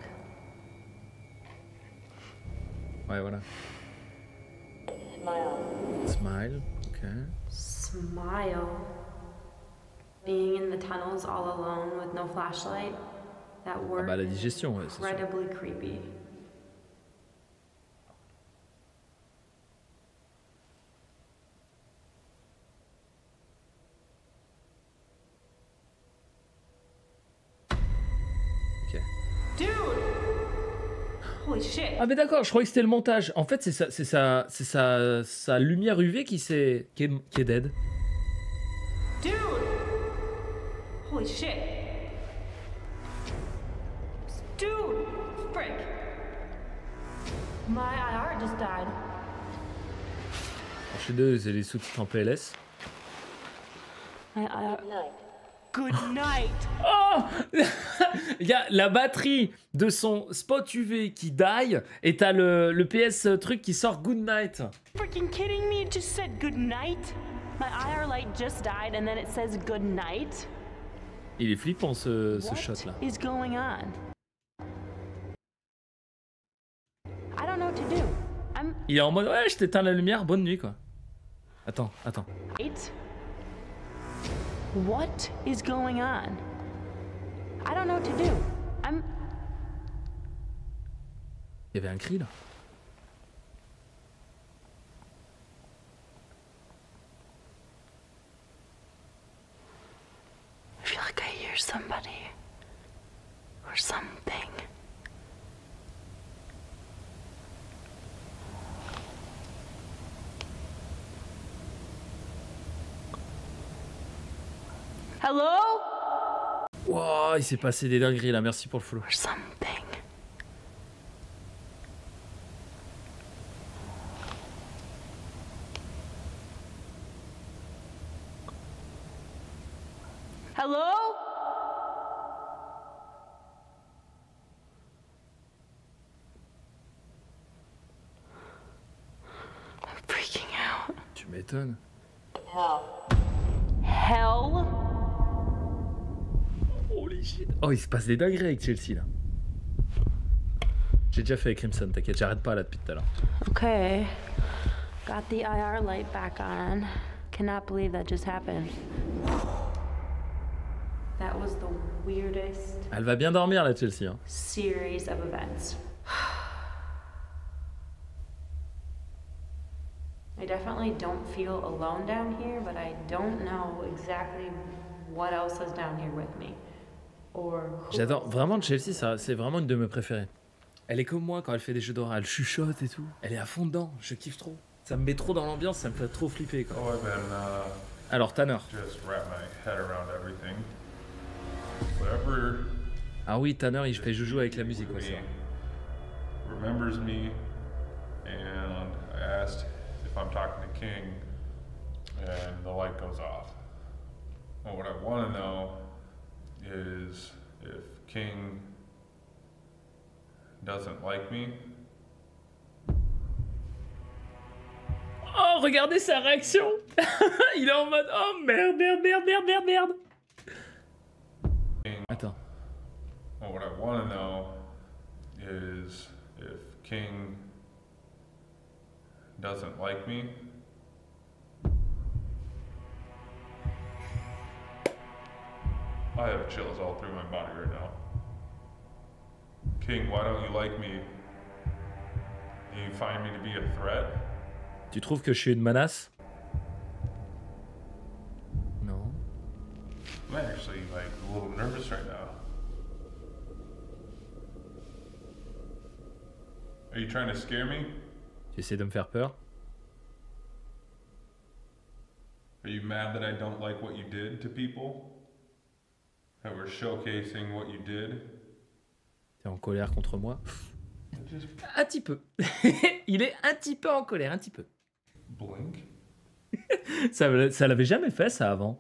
Ouais, voilà. Smile. Ok. Smile. Being in the tunnels all alone with no flashlight. That Ah word bah la is digestion, ouais, c'est sûr. incredibly creepy. Ok. Dude! Holy shit! Ah mais d'accord, je croyais que c'était le montage. En fait, c'est sa lumière UV qui est dead. Dude! Holy shit! Dude! Frick! My IR just died. Je suis désolé, c'est les sous-titres en PLS. My IR. Good night! Oh. Il y a la batterie de son spot UV qui die et t'as le PS truc qui sort Good Night. Freaking kidding me? It just said good night? My IR light just died and then it says good night? Il est flippant ce shot là. What is going on? I don't know what to do. I'm Il est en mode ouais, je t'éteins la lumière, bonne nuit quoi. Attends. eight. What is going on? I don't know what to do. I'm Il y avait un cri là. I feel like I hear somebody or something. Hello? Wow, il s'est passé des dingueries là, merci pour le follow. Or something. Hello? I'm freaking out. Tu m'étonnes. Hell? Holy shit. Oh, il se passe des dingueries avec Chelsea là. J'ai déjà fait avec Crimson, t'inquiète, j'arrête pas là depuis tout à l'heure. Okay. Got the IR light back on. Cannot believe that just happened. That was the weirdest Elle va bien dormir la Chelsea. Hein. series of events. I definitely don't feel alone down here, but I don't know exactly what else is down here with me. Or who J'adore, else is vraiment down Chelsea, c'est vraiment une de mes préférées. Elle est comme moi quand elle fait des jeux d'horreur, elle chuchote et tout. Elle est à fond dedans, je kiffe trop. Ça me met trop dans l'ambiance, ça me fait trop flipper quoi. Oh, I've been Alors Tanner. just wrap my head around everything. Whatever Ah oui, Tanner, il fait joujou avec la musique aussi. remembers me, and I asked if I'm talking to King, and the light goes off. Well, what I want to know is if King doesn't like me. Oh, regardez sa réaction. Il est en mode oh merde. Attends. Well, what I want to know is if King doesn't like me. I have chills all through my body right now. King, why don't you like me? Do you find me to be a threat? Tu trouves que je suis une menace? Non. I'm actually like a little nervous right now. Are you trying to scare me? Tu essaies de me faire peur? Are you mad that I don't like what you did to people? That we're showcasing what you did? T'es en colère contre moi? Just Un petit peu. Il est un petit peu en colère, un petit peu. blink. Ça l'avait jamais fait ça avant.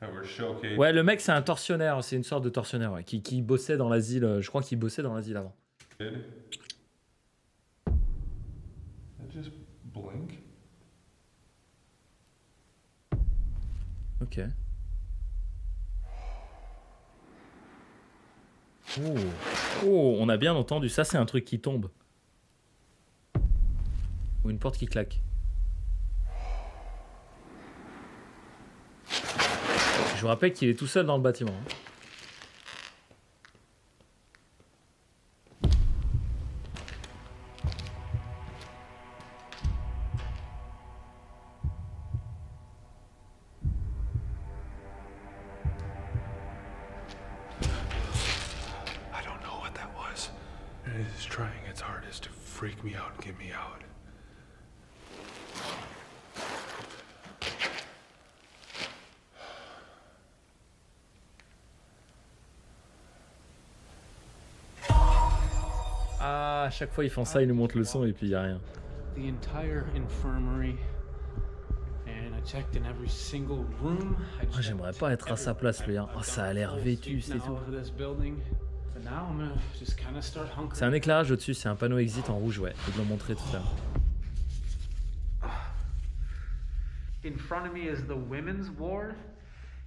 That we're showcasing. Ouais, le mec c'est un tortionnaire, c'est une sorte de tortionnaire ouais, qui bossait dans l'asile. Je crois qu'il bossait dans l'asile avant. Did. Ok. Oh. Oh, on a bien entendu. Ça, c'est un truc qui tombe. Ou une porte qui claque. Je vous rappelle qu'il est tout seul dans le bâtiment. Hein. Freak me out and get me out. Ah, à chaque fois ils font ça, ils nous montrent le son et puis il n'y a rien. The entire infirmary. And I checked in every single room. Oh, j'aimerais pas être à sa place, lui. Hein. Oh, ça a l'air vétu, c'est tout. C'est un éclairage au-dessus, c'est un panneau exit en rouge, ouais. Ils l'ont montré tout à l'heure. In front of me is the women's ward.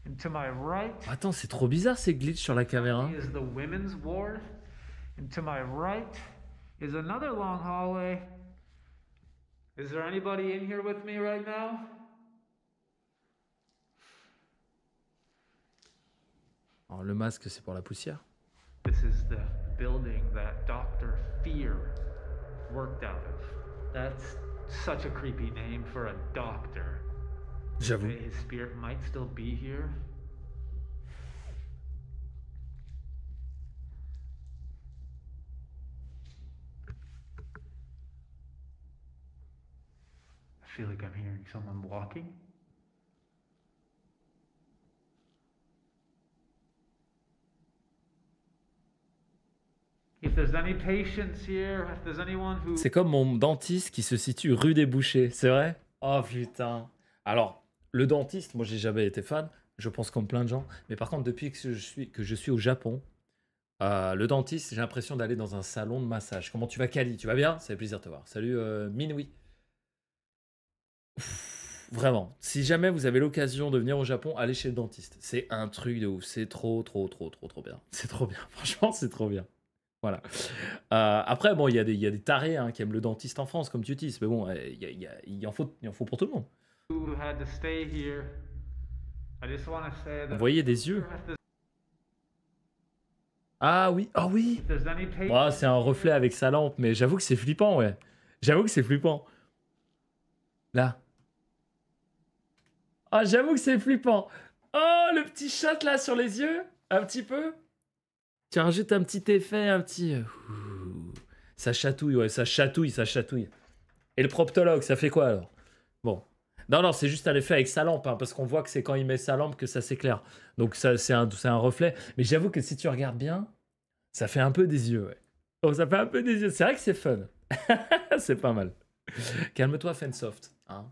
And to my right Attends, c'est trop bizarre ces glitches sur la caméra. is the women's ward. And to my right is another long hallway. Is there anybody in here with me right now? Alors, le masque, c'est pour la poussière. This is the building that Dr. Fear worked out of. That's such a creepy name for a doctor. J'avoue. His spirit might still be here. I feel like I'm hearing someone walking. If there's any patients here, if there's anyone who... C'est comme mon dentiste qui se situe rue des Bouchers, c'est vrai? Oh putain. Alors, le dentiste, moi j'ai jamais été fan, je pense comme plein de gens, mais par contre depuis que je suis au Japon, le dentiste, j'ai l'impression d'aller dans un salon de massage. Comment tu vas, Kali? Tu vas bien? Ça fait plaisir de te voir. Salut Minwi. Vraiment, si jamais vous avez l'occasion de venir au Japon, allez chez le dentiste. C'est un truc de ouf, c'est trop bien. C'est trop bien, franchement c'est trop bien. Voilà. Après, bon, il y a des tarés hein, qui aiment le dentiste en France, comme tu dis, mais bon, il en faut pour tout le monde. Vous voyez des yeux? Ah oui, oh oui. Oh, c'est un reflet avec sa lampe, mais j'avoue que c'est flippant, ouais. J'avoue que c'est flippant. Là. Ah, j'avoue que c'est flippant. Oh, le petit shot là sur les yeux, un petit peu. Tu rajoutes un petit effet, un petit... Ça chatouille, ouais, ça chatouille. Et le proptologue, ça fait quoi alors? Bon. Non, c'est juste un effet avec sa lampe, hein, parce qu'on voit que c'est quand il met sa lampe que ça s'éclaire. Donc ça, c'est un reflet. Mais j'avoue que si tu regardes bien, ça fait un peu des yeux, ouais. Oh, ça fait un peu des yeux. C'est vrai que c'est fun. C'est pas mal. Calme-toi, Fensoft. Hein.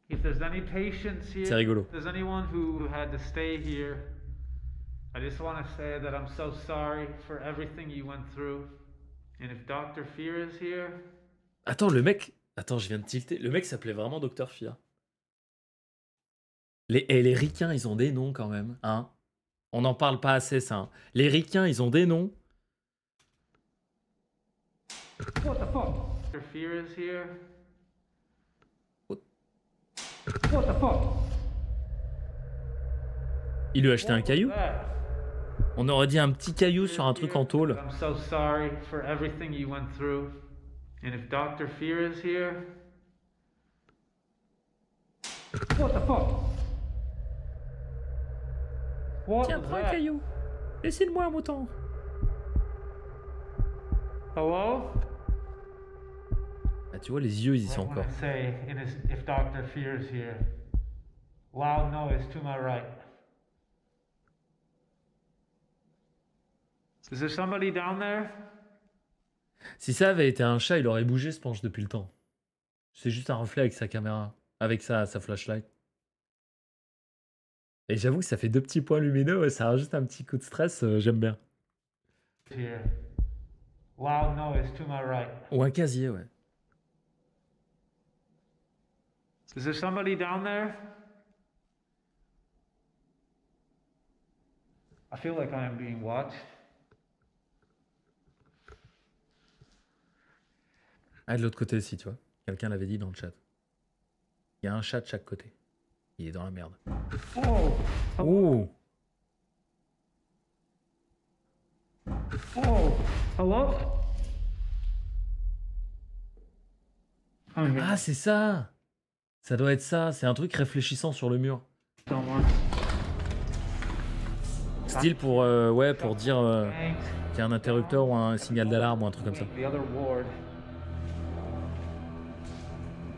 C'est rigolo. I just want to say that I'm so sorry for everything you went through. And if Dr. Fear is here... Attends, le mec... Attends, je viens de tilter. Le mec s'appelait vraiment Dr. Fear. Les ricains, ils ont des noms quand même. Hein, on n'en parle pas assez, ça. Hein. Les ricains, ils ont des noms. What the fuck? Dr. Fear is here. What the fuck? Il lui a acheté un caillou? On aurait dit un petit caillou sur un truc en tôle. I'm so sorry for everything you went through. And if Dr. Fear is here... What the fuck? Tiens, prends un caillou. Laissez-moi un mouton. Hello? Ah, tu vois, les yeux, ils y sont encore. Say, if Dr. Fear is here. Loud noise to my right. Is there somebody down there? Si ça avait été un chat, il aurait bougé, ce penche depuis le temps. C'est juste un reflet avec sa caméra, avec sa flashlight. Et j'avoue que ça fait 2 petits points lumineux, ouais, ça rajoute un petit coup de stress, j'aime bien. Here. Loud noise to my right. Ou un casier, ouais. Is there somebody down there? I feel like I am being watched. Ah, de l'autre côté aussi, tu vois. Quelqu'un l'avait dit dans le chat. Il y a un chat de chaque côté. Il est dans la merde. Oh! Oh! Oh! Hello? I'm here. Ah, c'est ça! Ça doit être ça. C'est un truc réfléchissant sur le mur. Someone. Style pour, ouais, pour dire qu'il y a un interrupteur ou un signal d'alarme ou un truc comme ça. The other ward.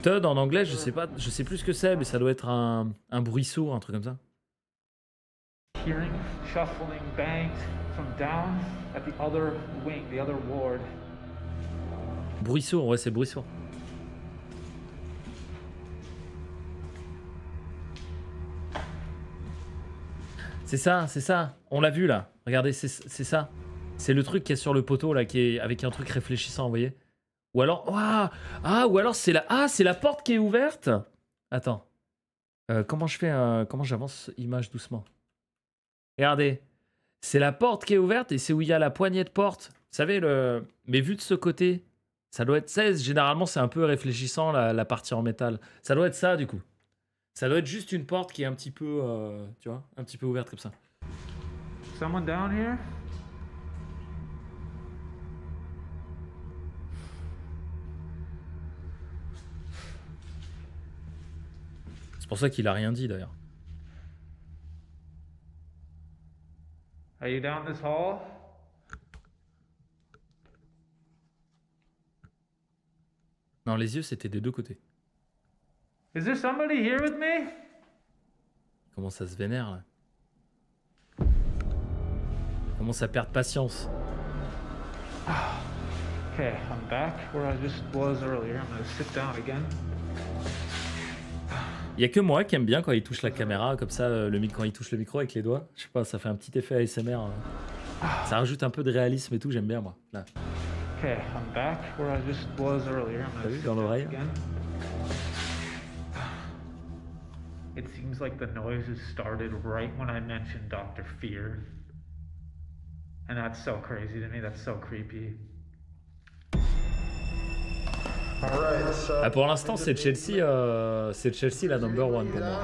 Thud en anglais, je sais plus ce que c'est, mais ça doit être un bruit sourd, un truc comme ça. Hearing shuffling bangs from down at the other wing, the other ward. Bruit sourd, ouais, c'est bruit sourd. C'est ça, c'est ça. On l'a vu là. Regardez, c'est ça. C'est le truc qui est sur le poteau là, qui est avec un truc réfléchissant, vous voyez. Ou alors, ou alors c'est la porte qui est ouverte. Attends. Comment je fais, comment j'avance image doucement. Regardez, c'est la porte qui est ouverte et c'est où il y a la poignée de porte. Vous savez mais vu de ce côté, ça doit être 16. Généralement, c'est un peu réfléchissant la partie en métal. Ça doit être ça du coup. Ça doit être juste une porte qui est un petit peu, tu vois, un petit peu ouverte comme ça. Someone down here? C'est pour ça qu'il a rien dit d'ailleurs. Are you down this hall? Non, les yeux c'était des deux côtés. Is there somebody here with me? Comment ça se vénère là? Comment ça perd patience? Okay, I'm back where I just was earlier. I'm gonna sit down again. Il y a que moi qui aime bien quand il touche la caméra, comme ça, quand il touche le micro avec les doigts. Je sais pas, ça fait un petit effet ASMR. Ça rajoute un peu de réalisme et tout, j'aime bien moi. Là. Okay, I'm back where I just was earlier. I'm T'as gonna vu sit dans down l'oreille? again. It seems like the noises started right when I mentioned Dr. Fear. And that's so crazy to me, that's so creepy. Ah, pour l'instant, c'est Chelsea la number one pour moi.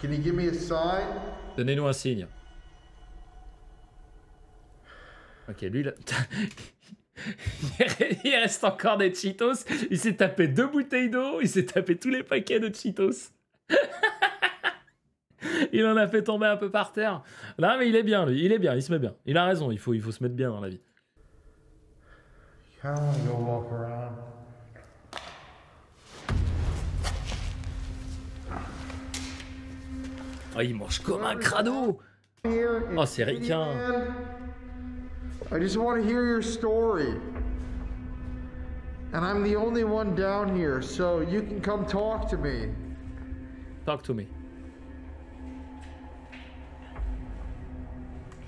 Can you give me a sign? Donnez-nous un signe. Ok, lui là. Il reste encore des Cheetos. Il s'est tapé 2 bouteilles d'eau. Il s'est tapé tous les paquets de Cheetos. Il en a fait tomber un peu par terre. Là, mais il est bien, lui. Il est bien, il se met bien. Il a raison, il faut se mettre bien dans la vie. Go walk around. Oh, il mange comme un crado. Oh, c'est ricain. I just want to hear your story. And I'm the only one down here, so you can come talk to me. Talk to me.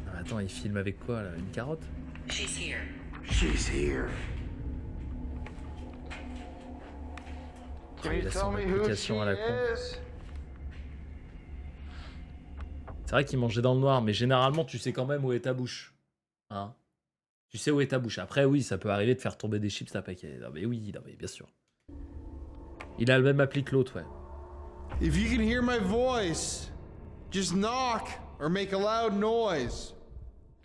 Ah, attends, il filme avec quoi là? Une carotte? She's here. She's here. Oh, il a son application à la con. C'est vrai qu'il mangeait dans le noir, mais généralement, tu sais quand même où est ta bouche. Hein? Tu sais où est ta bouche. Après, oui, ça peut arriver de faire tomber des chips à paquet. Non, mais oui, non, mais bien sûr. Il a le même appli que l'autre, ouais. If you can hear my voice, just knock or make a loud noise.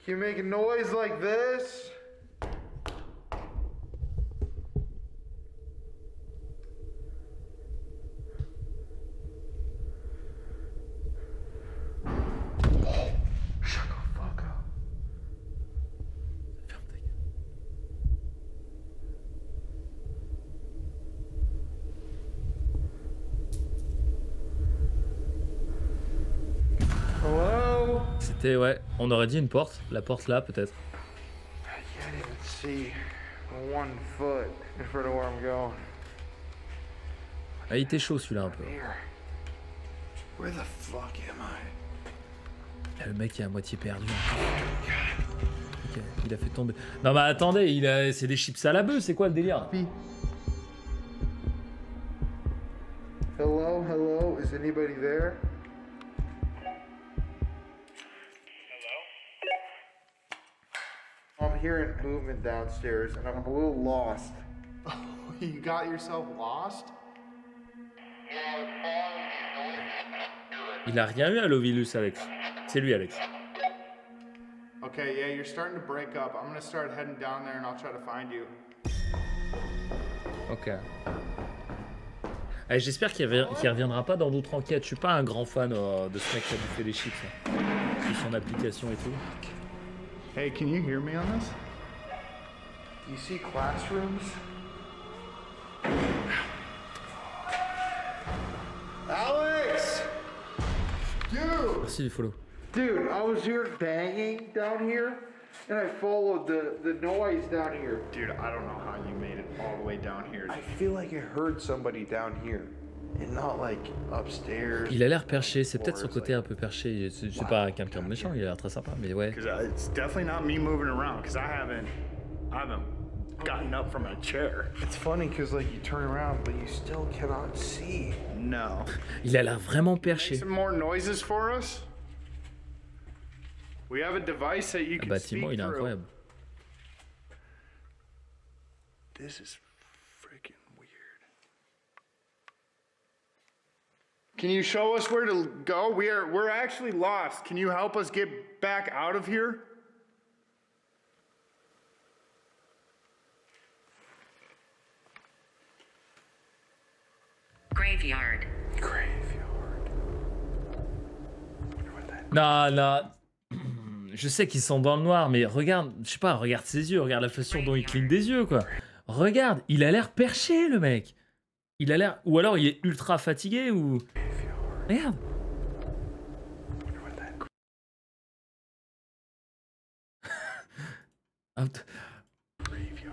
Can you make a noise like this? C'était, ouais, on aurait dit une porte. La porte là, peut-être. I can't even see 1 foot in front of where I'm going. Ah, il était chaud celui-là un peu. Where the fuck am I? Ah, le mec est à moitié perdu. Ok, il a fait tomber. Non, bah attendez, c'est des chips à la bœuf, c'est quoi le délire? Hello, hello, is anybody there? Hello? hearing movement downstairs, and I'm a little lost. You got yourself lost? Il a rien eu à l'Ovilus, Alex. C'est lui, Alex. Okay, yeah, you're starting to break up. I'm gonna start heading down there and I'll try to find you. Ok. Allez, j'espère qu'il reviendra pas dans d'autres enquêtes. Je suis pas un grand fan de ce mec qui a bouffé les chips. Sur son application et tout. Hey, can you hear me on this? You see classrooms? Alex! Dude! Merci du follow. Dude, I was hearing banging down here, and I followed the noise down here. Dude, I don't know how you made it all the way down here. I feel like I heard somebody down here, and not like upstairs. Il a l'air perché, c'est peut-être son côté un peu perché. C'est pas quelqu'un de méchant, il a l'air très sympa, mais ouais. Because it's definitely not me moving around, because I haven't gotten up from a chair. It's funny because like you turn around, but you still cannot see. No. Il a l'air vraiment Make perché. some more noises for us? We have a device that you Le can bâtiment, speak il est through. incroyable. This is freaking weird. Can you show us where to go? We're actually lost. Can you help us get back out of here? Graveyard. Non, non. Je sais qu'ils sont dans le noir, mais regarde, je sais pas, regarde ses yeux, regarde la façon dont il cligne des yeux, quoi. Regarde, il a l'air perché, le mec. Il a l'air... Ou alors il est ultra fatigué, ou... Regarde.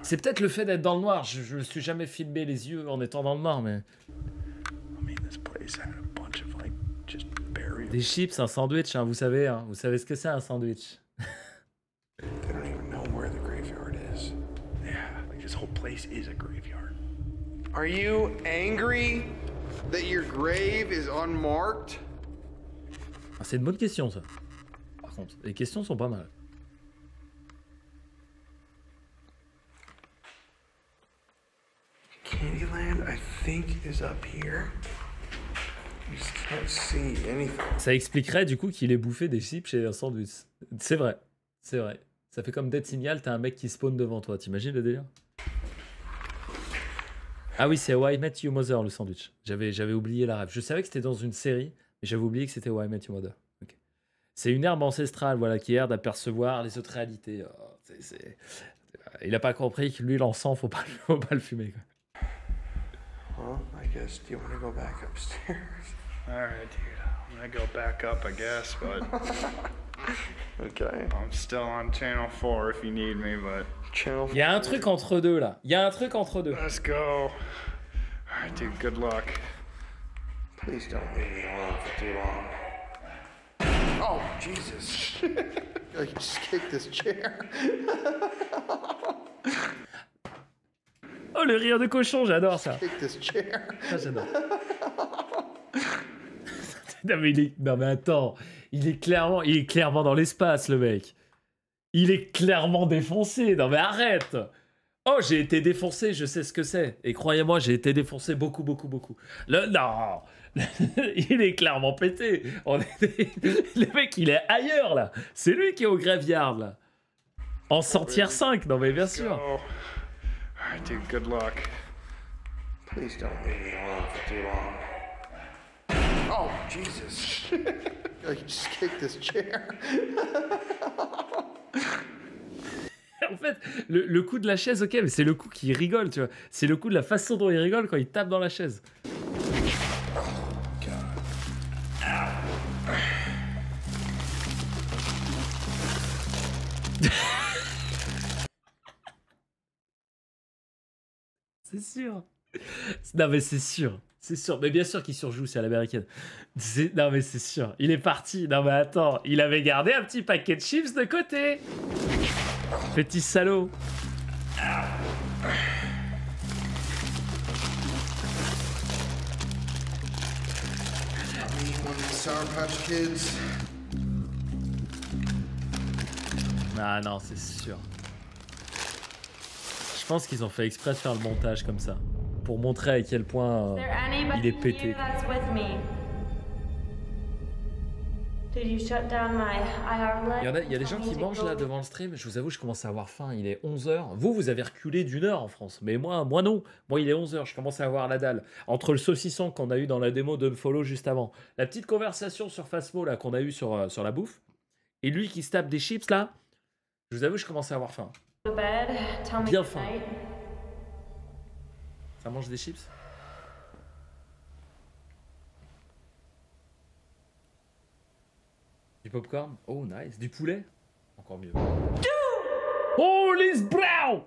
C'est peut-être le fait d'être dans le noir. Je me suis jamais filmé les yeux en étant dans le noir, mais... Des chips, un sandwich, hein, vous savez ce que c'est un sandwich. They don't even know where the graveyard is. Yeah, like this whole place is a graveyard. Are you angry that your grave is unmarked? Ah, c'est une bonne question, ça. Par contre, les questions sont pas mal. Candyland, I think, is up here. You just can't see anything. Ça expliquerait du coup qu'il ait bouffé des chips chez un sandwich. C'est vrai, c'est vrai. Ça fait comme Dead Signal, t'as un mec qui spawn devant toi, t'imagines le délire? Ah oui, c'est How I Met Your Mother, le sandwich. J'avais oublié la rêve. Je savais que c'était dans une série, mais j'avais oublié que c'était How I Met Your Mother. Okay. C'est une herbe ancestrale, voilà, qui a l'air d'apercevoir les autres réalités. Oh, il a pas compris que lui, l'encens, faut pas le fumer, quoi. Well, I guess, do you want to go back upstairs? Alright, dude. I'm gonna go back up, I guess, but... Okay. I'm still on channel 4 if you need me, but... Channel 4. Il y a un truc entre deux, là. Il y a un truc entre deux. Let's go. Alright, dude, good luck. Please don't leave me alone for too long. Oh, Jesus. I just kicked this chair. Oh, le rire de cochon, j'adore ça. Kick this chair. Ça, j'adore. Non mais attends, il est clairement dans l'espace, le mec. Il est clairement défoncé. Non mais arrête. Oh, j'ai été défoncé, je sais ce que c'est. Et croyez-moi, j'ai été défoncé beaucoup. Non. Il est clairement pété. Le mec, il est ailleurs, là. C'est lui qui est au graveyard, là. En sortir 5, non mais bien sûr. Alright, dude, good luck. Please don't leave me alone for too long. Oh, Jesus. I just kicked this chair. En fait, le coup de la chaise, ok, mais c'est le coup qui rigole, tu vois. C'est le coup de la façon dont il rigole quand il tape dans la chaise. C'est sûr. Non mais c'est sûr. C'est sûr. Mais bien sûr qu'il surjoue, c'est à l'américaine. Non mais c'est sûr. Il est parti. Non mais attends. Il avait gardé un petit paquet de chips de côté. Petit salaud. Sour Patch Kids. Ah non, c'est sûr. pense qu'ils ont fait exprès de faire le montage comme ça. Pour montrer à quel point Is there anybody il est pété. here that's with me? Did you shut down my IR leg? Il y a des gens qui mangent là devant le stream. Je vous avoue, je commence à avoir faim. Il est 11h. Vous avez reculé d'1 heure en France. Mais moi non. Moi, il est 11h. Je commence à avoir la dalle. Entre le saucisson qu'on a eu dans la démo d'Unfollow juste avant, la petite conversation sur Phasmo là qu'on a eu sur la bouffe, et lui qui se tape des chips là, je vous avoue, je commence à avoir faim. Go to bed. Tell me Bien good faim. night. Ça mange des chips? Du popcorn? Oh nice. Du poulet? Encore mieux. Oh Liz Brown!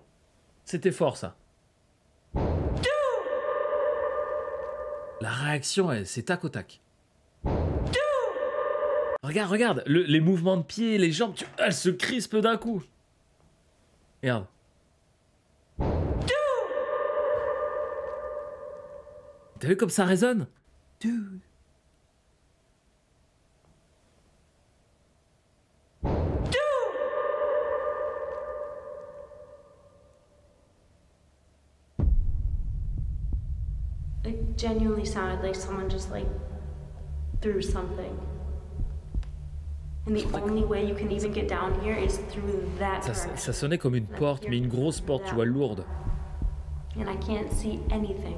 C'était fort ça. La réaction, c'est tac au tac. Regarde, les mouvements de pied, les jambes, elles se crispent d'un coup. Regarde. T'as vu comme ça résonne? Dude. It genuinely sounded like someone just like threw something. And the only way you can even get down here is through that direction. Ça sonnait comme une porte, mais une grosse porte, tu vois, lourde. And I can't see anything.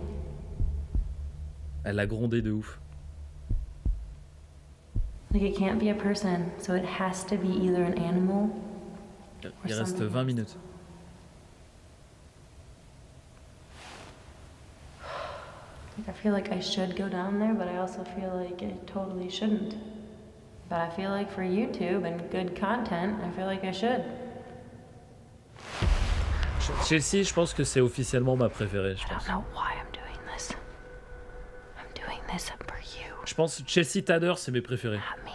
Elle a grondé de ouf. Like it can't be a person, so it has to be either an animal. Il reste 20 minutes. Like I feel like I should go down there, but I also feel like I totally shouldn't. But I feel like for YouTube and good content, I feel like I should. Chelsea, je pense que c'est officiellement ma préférée, je I pense. don't know why I'm doing this. I'm doing this for you, Je pense Chelsea Tanner, c'est mes préférés. not me.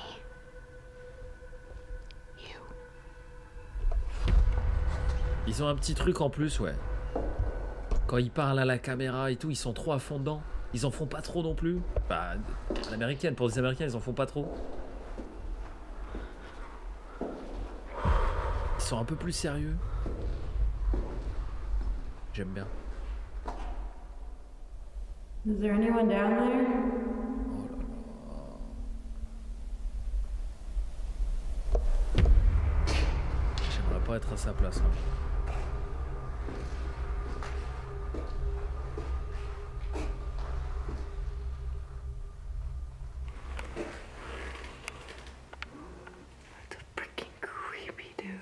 Ils ont un petit truc en plus, ouais. Quand ils parlent à la caméra et tout, ils sont trop à fond dedans. Ils en font pas trop non plus. Bah, à l'américaine, pour les Américains, ils en font pas trop. Ils sont un peu plus sérieux. J'aime bien. Is there anyone down there? J'aimerais pas être à sa place. Hein. Freaking creepy, dude.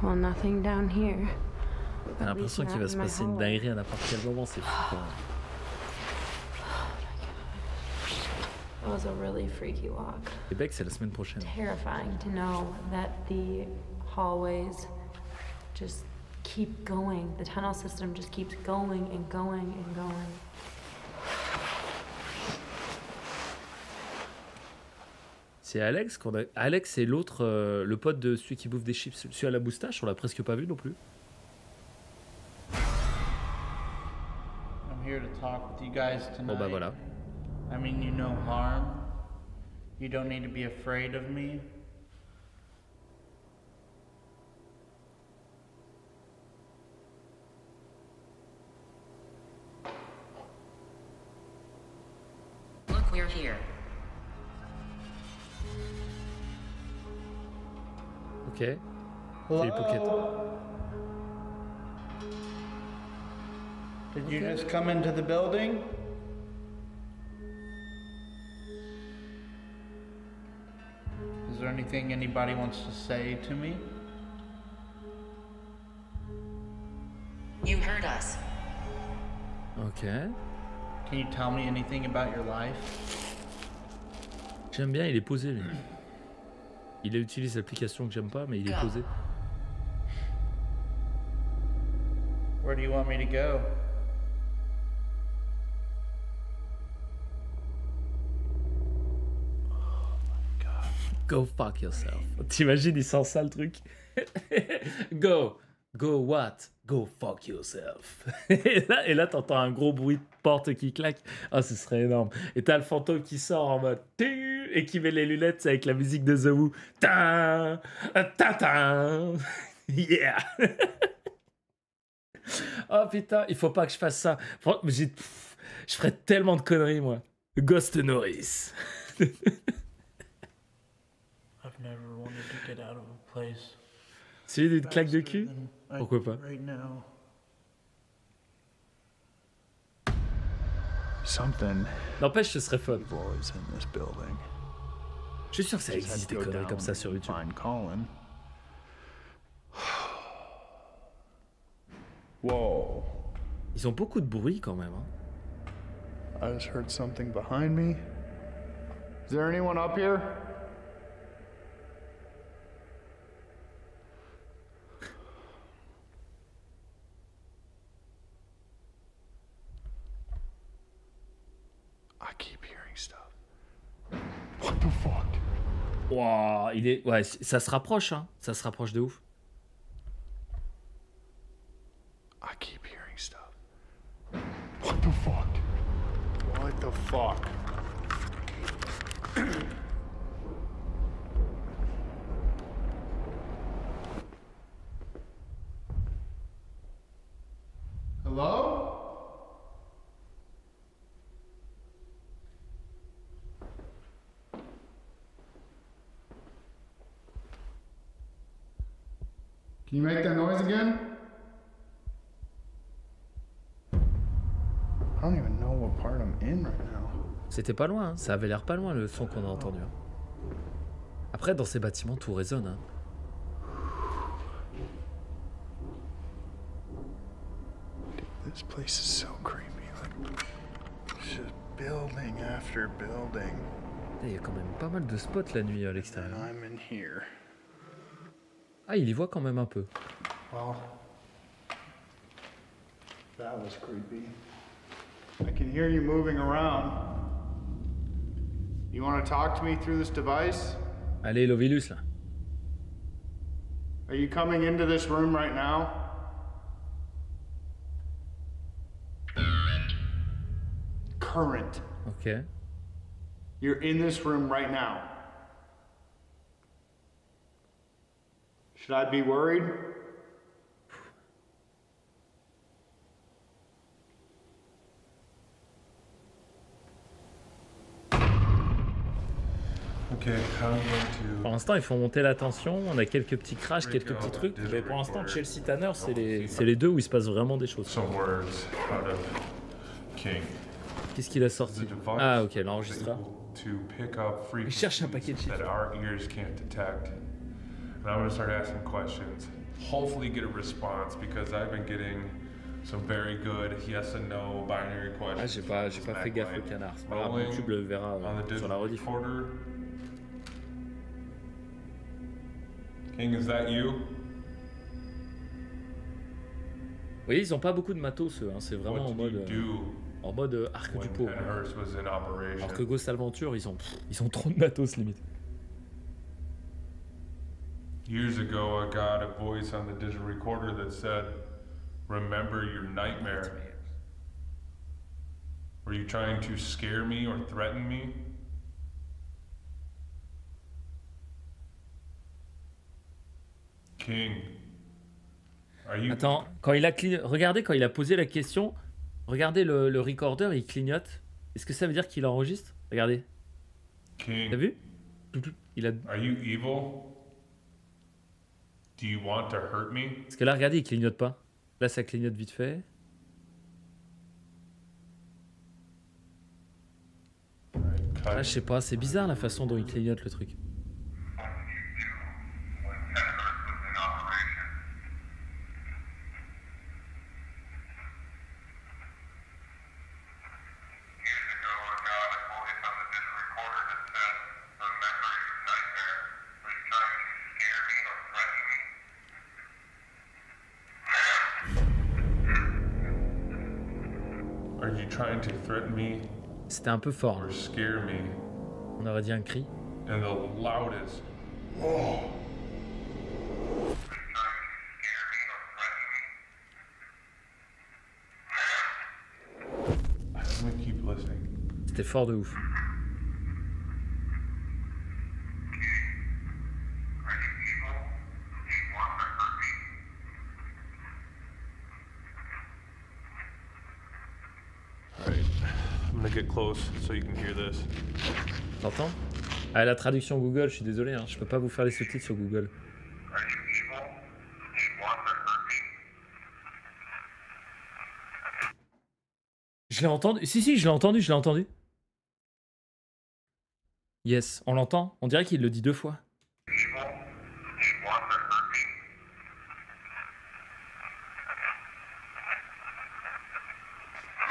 Well, nothing down here. T'as l'impression qu'il va se passer une dinguerie à n'importe quel moment, c'est fou. Quoi. It was a really freaky walk. Québec, c'est la semaine prochaine. Terrifying to know that the hallways just keep going. The tunnel system just keeps going and going and going. C'est Alex qu'on a... Alex, c'est l'autre, le pote de celui qui bouffe des chips, celui à la moustache, on l'a presque pas vu non plus. I'm here to talk with you guys tonight. Bon bah voilà. I mean you no harm. You don't need to be afraid of me. Look, we're here. Ok. C'est les pockets. Did you just come into the building? Is there anything anybody wants to say to me? You heard us. Ok. Can you tell me anything about your life? J'aime bien, il est posé lui. Il utilise l'application que j'aime pas, mais il est posé. Where do you want me to go? Go fuck yourself. T'imagines, il sent ça le truc. Go what? Go fuck yourself. Et là t'entends un gros bruit de porte qui claque. Ah, ce serait énorme. Et t'as le fantôme qui sort en mode... Et qui met les lunettes avec la musique de The Who. Ta ta ta. Yeah. Oh putain, il faut pas que je fasse ça. Je ferais tellement de conneries, moi. Ghost Norris. I've never wanted to get out of a place. Celui d'une claque de cul? Pourquoi pas? Right now. Something. N'empêche, ce serait fun. Was in this building. Je suis sûr que ça existe des conneries comme ça sur YouTube. Find Colin. Whoa. Ils ont beaucoup de bruit quand même. Hein. I just heard something behind me. Is there anyone up here? I keep hearing stuff. What the fuck? Wow, il est... Ouais, ça se rapproche, hein. Ça se rapproche de ouf. I keep hearing stuff. What the fuck? What the fuck? Hello? Can you make that noise again? I don't even know what part I'm in right now. C'était pas loin, hein. Ça avait l'air pas loin le son qu'on a entendu. Hein. Après, dans ces bâtiments, tout résonne. Hein. This place is so creepy. Like, it's just building after building. Il y a quand même pas mal de spots la nuit à l'extérieur. And I'm in here. Ah, il y voit quand même un peu. Well, that was creepy. I can hear you moving around. You want to talk to me through this device? Allez, Lovilus, là. Are you coming into this room right now? Current. Ok. You're in this room right now. Should I be worried? Okay, how are you going to... Pour l'instant, ils font monter la tension. On a quelques petits crashs, quelques petits trucs. Mais pour l'instant, Chelsea Tanner, c'est les deux où il se passe vraiment des choses. Some words out of King. Qu'est-ce qu'il a sorti? Ah, ok, l'enregistreur. Il cherche un paquet de chiffres. That our ears can't detect. And I'm going to start asking questions. Hopefully get a response because I've been getting some very good yes and no binary questions. Ah, j'ai pas fait gaffe au canard. C'est pas grave, YouTube le verra sur la rediff. King, is that you? Vous voyez, ils ont pas beaucoup de matos, eux. Hein. C'est vraiment en mode arc du pot. Alors que Ghost Adventure, ils ont trop de matos limite. Years ago, I got a voice on the digital recorder that said, "Remember your nightmare." Were you trying to scare me or threaten me? King, are you... Attends, regardez quand il a posé la question, regardez le recorder, il clignote. Est-ce que ça veut dire qu'il enregistre? Regardez. King, t'as vu? Are you evil? Do you want to hurt me? Parce que là, regardez, il clignote pas. Là, ça clignote vite fait. Ah, je sais pas, c'est bizarre la façon dont il clignote le truc. C'était un peu fort. On aurait dit un cri. And the loudest. Oh. C'était fort de ouf. I'm gonna get close so you can hear this. T'entends? Ah, la traduction Google, je suis désolé, hein, je peux pas vous faire les sous-titres sur Google. Je l'ai entendu. Si, je l'ai entendu. Yes, on l'entend. On dirait qu'il le dit 2 fois.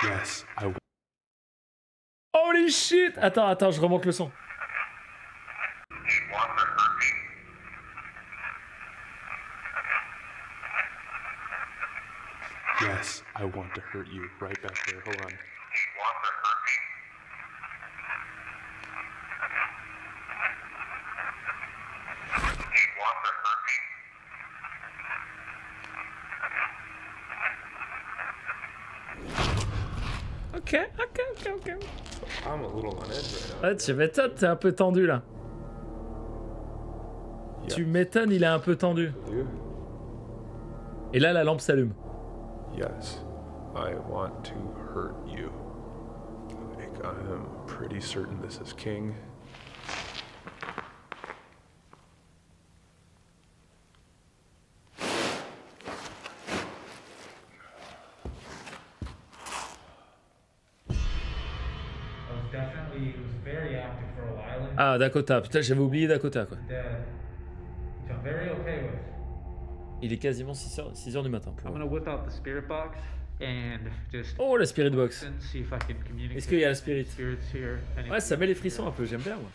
Yes, I want. Holy shit! Attends, je remonte le son. Yes, I want to hurt you. Right back there. Hold on. Ok. I'm a little on edge right now. Ah, tu m'étonnes, t'es un peu tendu là. Yes. Tu m'étonnes, il est un peu tendu. Et là, la lampe s'allume. Yes, I want to hurt you. Like, I'm pretty certain this is King. Ah, Dakota. Putain, j'avais oublié Dakota, quoi. Il est quasiment 6 heures du matin. Pour... Oh, la Spirit Box. Est-ce qu'il y a la Spirit? Ouais, ça met les frissons un peu, j'aime bien, moi.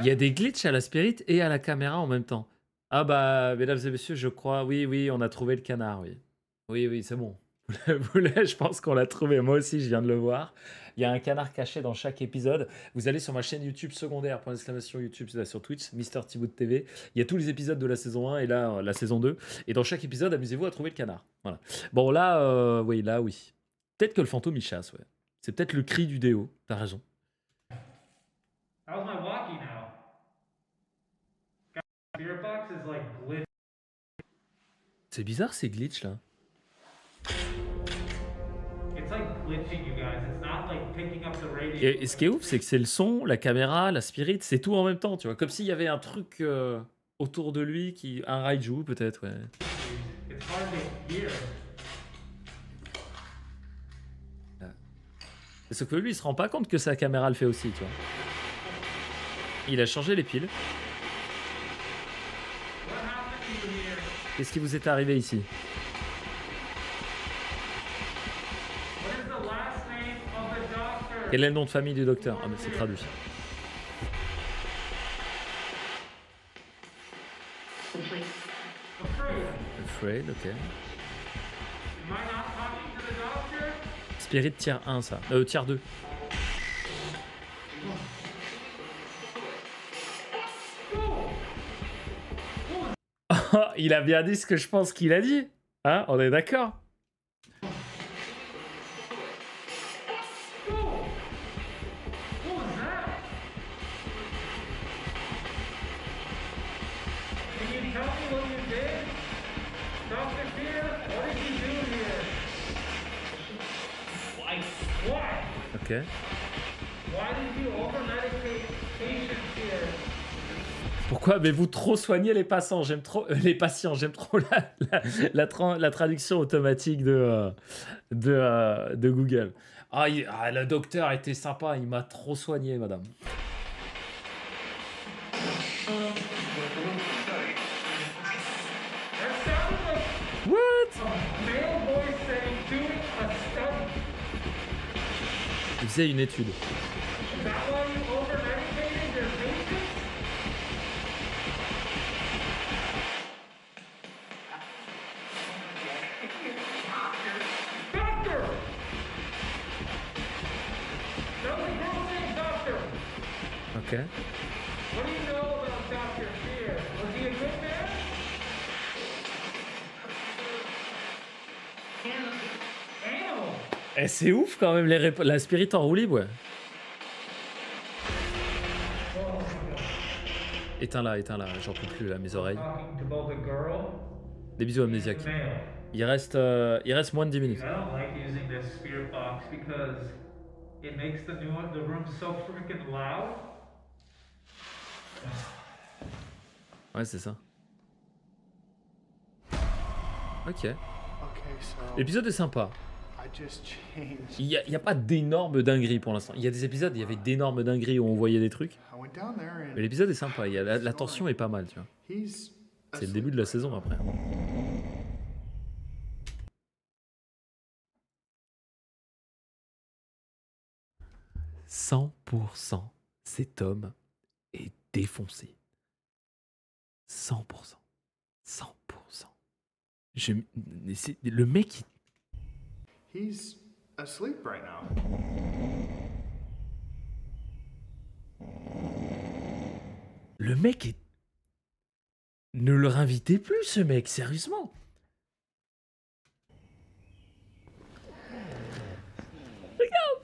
Il y a des glitches à la Spirit et à la caméra en même temps. Ah bah, mesdames et messieurs, je crois... Oui, on a trouvé le canard, oui. Oui, c'est bon. Je pense qu'on l'a trouvé. Moi aussi, je viens de le voir. Il y a un canard caché dans chaque épisode. Vous allez sur ma chaîne YouTube secondaire, YouTube, là, sur Twitch, Mr. Thibaut TV. Il y a tous les épisodes de la saison 1 et là, la saison 2. Et dans chaque épisode, amusez-vous à trouver le canard. Voilà. Bon, là, oui. Peut-être que le fantôme, il chasse, ouais. C'est peut-être le cri du déo. T'as raison. C'est bizarre, ces glitches, là. Et ce qui est ouf, c'est que c'est le son, la caméra, la spirit, c'est tout en même temps, tu vois. Comme s'il y avait un truc autour de lui, un raiju peut-être, ouais. Sauf que lui, il se rend pas compte que sa caméra le fait aussi, tu vois. Il a changé les piles. Qu'est-ce qui vous est arrivé ici? Quel est le nom de famille du docteur? Ah mais c'est traduit. Afraid, ok. Spirit tier 1 ça. Tier 2. Il a bien dit ce que je pense qu'il a dit. Hein? On est d'accord? Ok. Pourquoi avez-vous trop soigné les patients? J'aime trop la traduction automatique de Google. Le docteur était sympa, il m'a trop soigné, madame. What? Il faisait une étude. Ok. Eh, c'est ouf quand même la spirit en roue libre, ouais. éteins-la, j'en peux plus là, mes oreilles. Talking about the girl. Des bisous amnésiaques. Male. Il reste moins de 10 minutes. I don't like using this spirit box because it makes the room so freaking loud. Ouais, c'est ça. Ok. Okay, so L'épisode est sympa. I just changed. Il y a pas d'énormes dingueries pour l'instant. Il y a des épisodes, il y avait d'énormes dingueries où on voyait des trucs. I went down there and Mais l'épisode est sympa. Il y a la tension est pas mal, tu vois. he's C'est le début de la saison après. « 100%, cet homme est défoncé. 100%. 100%. Le mec, he's asleep right now. le mec est... Ne le réinvitez plus, ce mec, sérieusement. Regarde.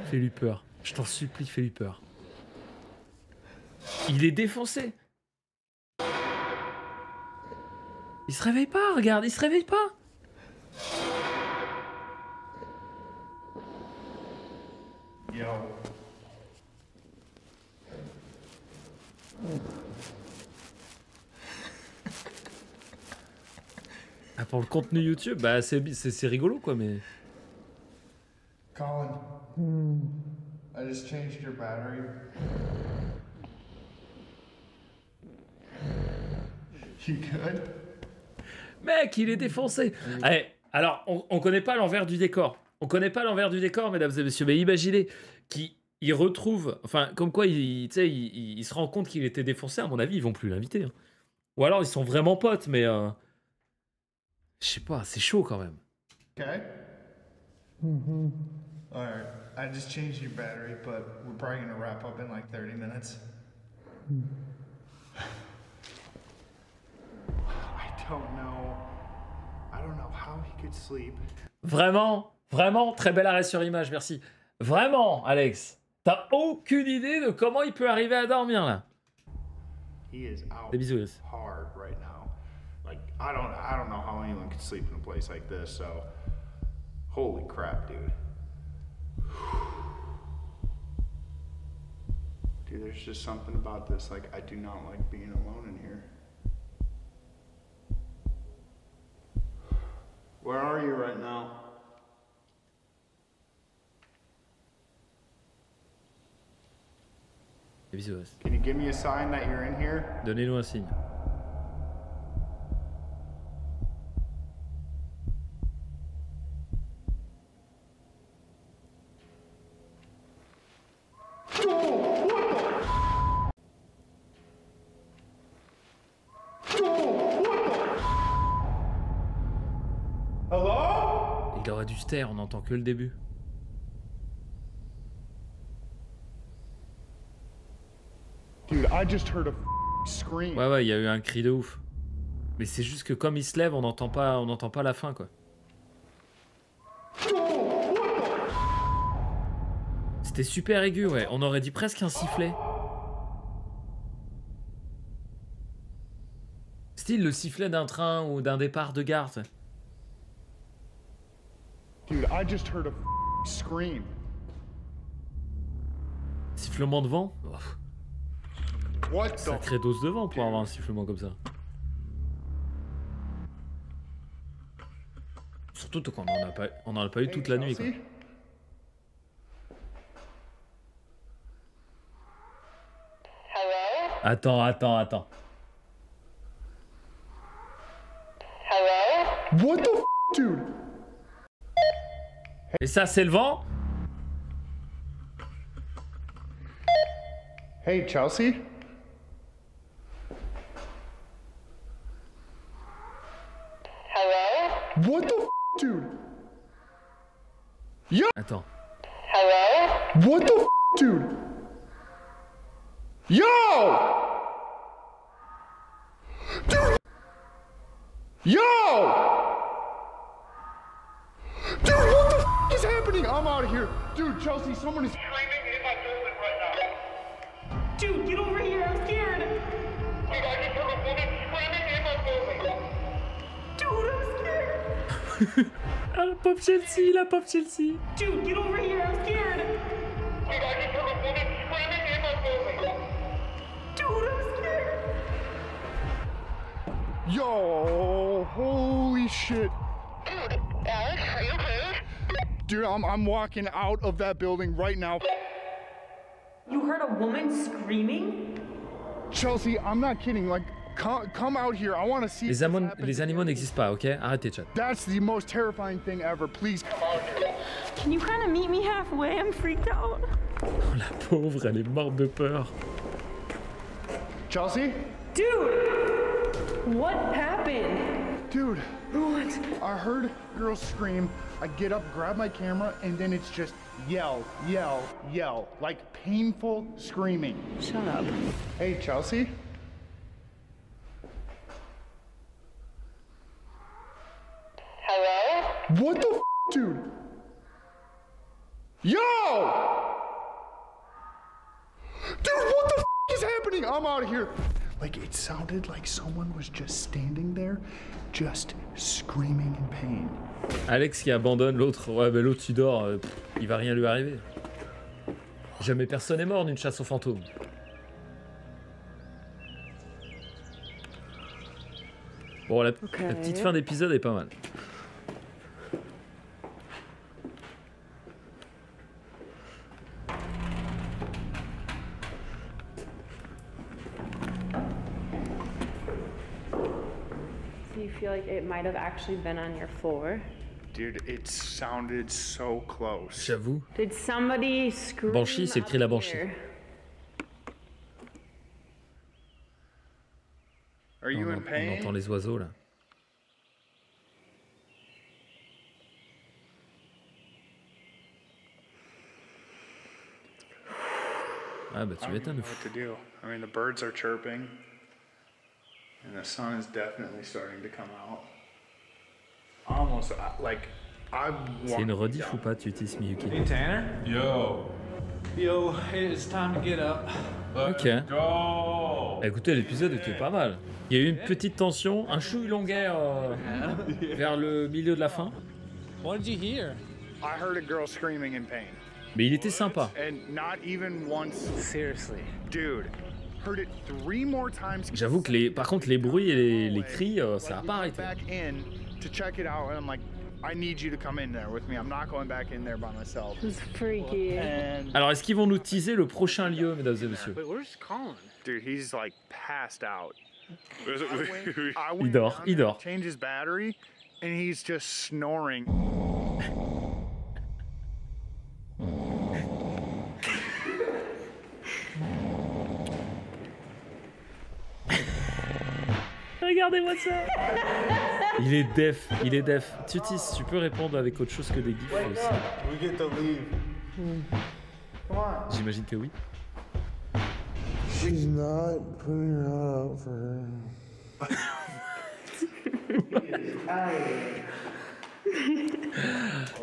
Fais-lui peur. Je t'en supplie, fais-lui peur. Il est défoncé. Il se réveille pas, regarde, il se réveille pas. Yo. Ah, pour le contenu YouTube, bah c'est rigolo quoi, mais... Colin, I just changed your battery. You good? Mec, il est défoncé. Allez, alors, on connaît pas l'envers du décor. On connaît pas l'envers du décor, mesdames et messieurs. Mais imaginez qu'il retrouve... Enfin, comme quoi, il se rend compte qu'il était défoncé. À mon avis, ils vont plus l'inviter. Hein. Ou alors, ils sont vraiment potes, mais... Je sais pas, c'est chaud quand même. Okay. Alright, I just changed your battery, but we're probably gonna wrap up in like 30 minutes. I don't know how he could sleep. Vraiment, très bel arrêt sur image, merci. Vraiment, Alex, t'as aucune idée de comment il peut arriver à dormir là. He is out Des bisous. hard right now. Like I don't know how anyone could sleep in a place like this. So, holy crap, dude. Dude, there's just something about this. Like I do not like being alone in here. Where are you right now? Des bisous. Can you give me a sign that you're in here? Donnez-nous un signe. Hello? Il aurait dû se taire, on n'entend que le début. Dude, I just heard a scream. Ouais, il y a eu un cri de ouf. Mais c'est juste que comme il se lève, on n'entend pas la fin, quoi. C'était super aigu, ouais. On aurait dit presque un sifflet. Style le sifflet d'un train ou d'un départ de gare. T'sais. Dude, I just heard a scream. Sifflement de vent. Oh. What the Sacrée dose de vent pour avoir un sifflement comme ça. Surtout quand on n'en a pas eu toute la nuit, quoi. Attends. Hello? What the dude? Et ça, c'est le vent? Hey, Chelsea? Hello? What the dude? Yo! Attends. Hello? What the dude? Yo! Dude! Yo! Dude, what the is happening? I'm out of here. Dude, Chelsea, someone is screaming in my building right now. Dude, get over here! Ah, la pauvre Chelsea, la pauvre Chelsea. Dude, get over here, I'm scared. Dude, I just heard a woman screaming in my building. Dude, I'm scared. Yo, holy shit. Dude, Alex, are you okay? Dude, I'm walking out of that building right now. You heard a woman screaming? Chelsea, I'm not kidding. Like, come out here. I want to see. Les animaux n'existent pas, ok? Arrêtez, chat. That's the most terrifying thing ever. Please come out here. Can you kind of meet me halfway? I'm freaked out. Oh, la pauvre, elle est morte de peur. Chelsea? Dude! What happened? Dude. What? I heard girls scream. I get up, grab my camera, and then it's just yell, yell, yell. Like painful screaming. Shut up. Hey, Chelsea? Hello? What the f, dude? Yo! Dude, what the f is happening? I'm out of here. Like, it sounded like someone was just standing there, just screaming in pain. Alex qui abandonne l'autre. Ouais, mais l'autre, il dort. Il va rien lui arriver. Jamais personne n'est mort d'une chasse aux fantômes. Bon, la petite fin d'épisode est pas mal. Do you feel like it might have actually been on your floor? Dude, it sounded so close. J'avoue. Did somebody scream? Banshee, c'est le cri de la Banshee. Are you in pain? On entend les oiseaux là. Ah bah tu m'étonnes. What to do? I mean, the birds are chirping, and the sun is definitely starting to come out. Almost like I. C'est une rediff ou pas, Tutis Miyuki? Hey Tanner. Yo. Yo, it's time to get up. Ok. Go. Écoutez, l'épisode était pas mal. Il y a eu une petite tension, un chouille longueur vers le milieu de la fin. What did you hear? I heard a girl screaming in pain. Mais il était sympa. And not even once. Seriously. Dude, heard it 3 more times. J'avoue que par contre les bruits et les cris, ça a pas arrêté. Back in to check it out, and I'm like, I need you to come in there with me. I'm not going back in there by myself. It was freaky. Alors est-ce qu'ils vont nous teaser le prochain lieu, mesdames et messieurs? Wait, where's Colin? Dude, he's like passed out. Il dort, il dort. Change his battery, and he's just snoring. Regardez-moi ça. Il est def, il est def. Tutis, tu peux répondre avec autre chose que des gifs aussi. We get to leave. Come on. J'imagine que oui. She's not putting her out for her.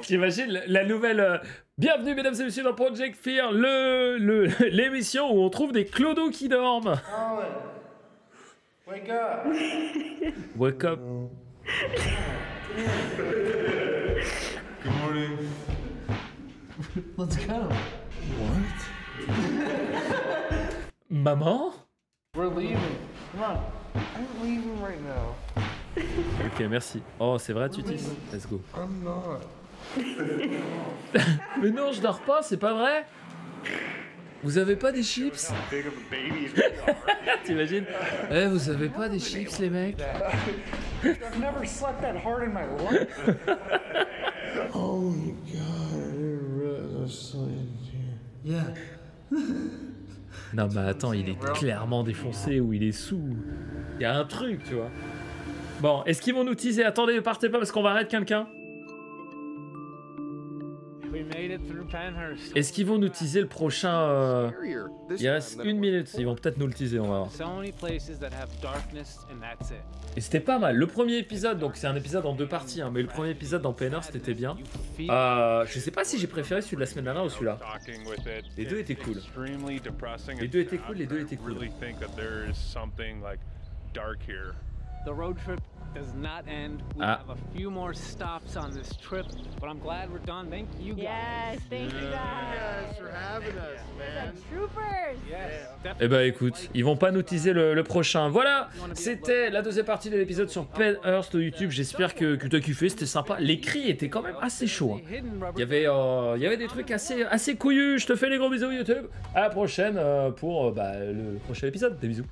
T'imagines la nouvelle. Bienvenue, mesdames et messieurs, dans Project Fear, l'émission où on trouve des clodos qui dorment. Colin, wake up. Wake up. Good morning. Let's go. What? Maman? We're leaving. Come on. I'm leaving right now. Ok, merci. Oh, c'est vrai, Tutis? Let's go. I'm not. Mais non, je dors pas, c'est pas vrai? Vous avez pas des chips? T'imagines? Eh, vous avez pas des chips, les mecs? I've never slept that hard in my life. Oh my god, I didn't realize I was still in here. Yeah. Non, mais attends, il est clairement défoncé ou il est sous. Il y a un truc, tu vois. Bon, est-ce qu'ils vont nous teaser? Attendez, partez pas parce qu'on va arrêter quelqu'un. We made it through Penhurst. Est-ce qu'ils vont nous teaser le prochain Il reste 1 minute, ils vont peut-être nous le teaser, on va voir. So many places that have darkness and that's it. Et c'était pas mal. Le premier épisode, donc c'est un épisode en 2 parties, hein, mais le premier épisode dans Penhurst c'était bien. Je sais pas si j'ai préféré celui de la semaine dernière ou celui-là. Les deux étaient cool. Les deux étaient cool, les deux étaient cool. the road trip does not end. We have a few more stops on this trip, but I'm glad we're done. Thank you guys. Yes, thank you guys. for having us, man. Troopers. Yes. Eh ben écoute, ils vont pas nous teaser le prochain. Voilà, c'était la deuxième partie de l'épisode sur Penhurst YouTube. J'espère que tu as kiffé, c'était sympa. Les cris étaient quand même assez chauds. Hein. Il y avait des trucs assez couillus. Je te fais les gros bisous YouTube. À la prochaine pour le prochain épisode. Des bisous.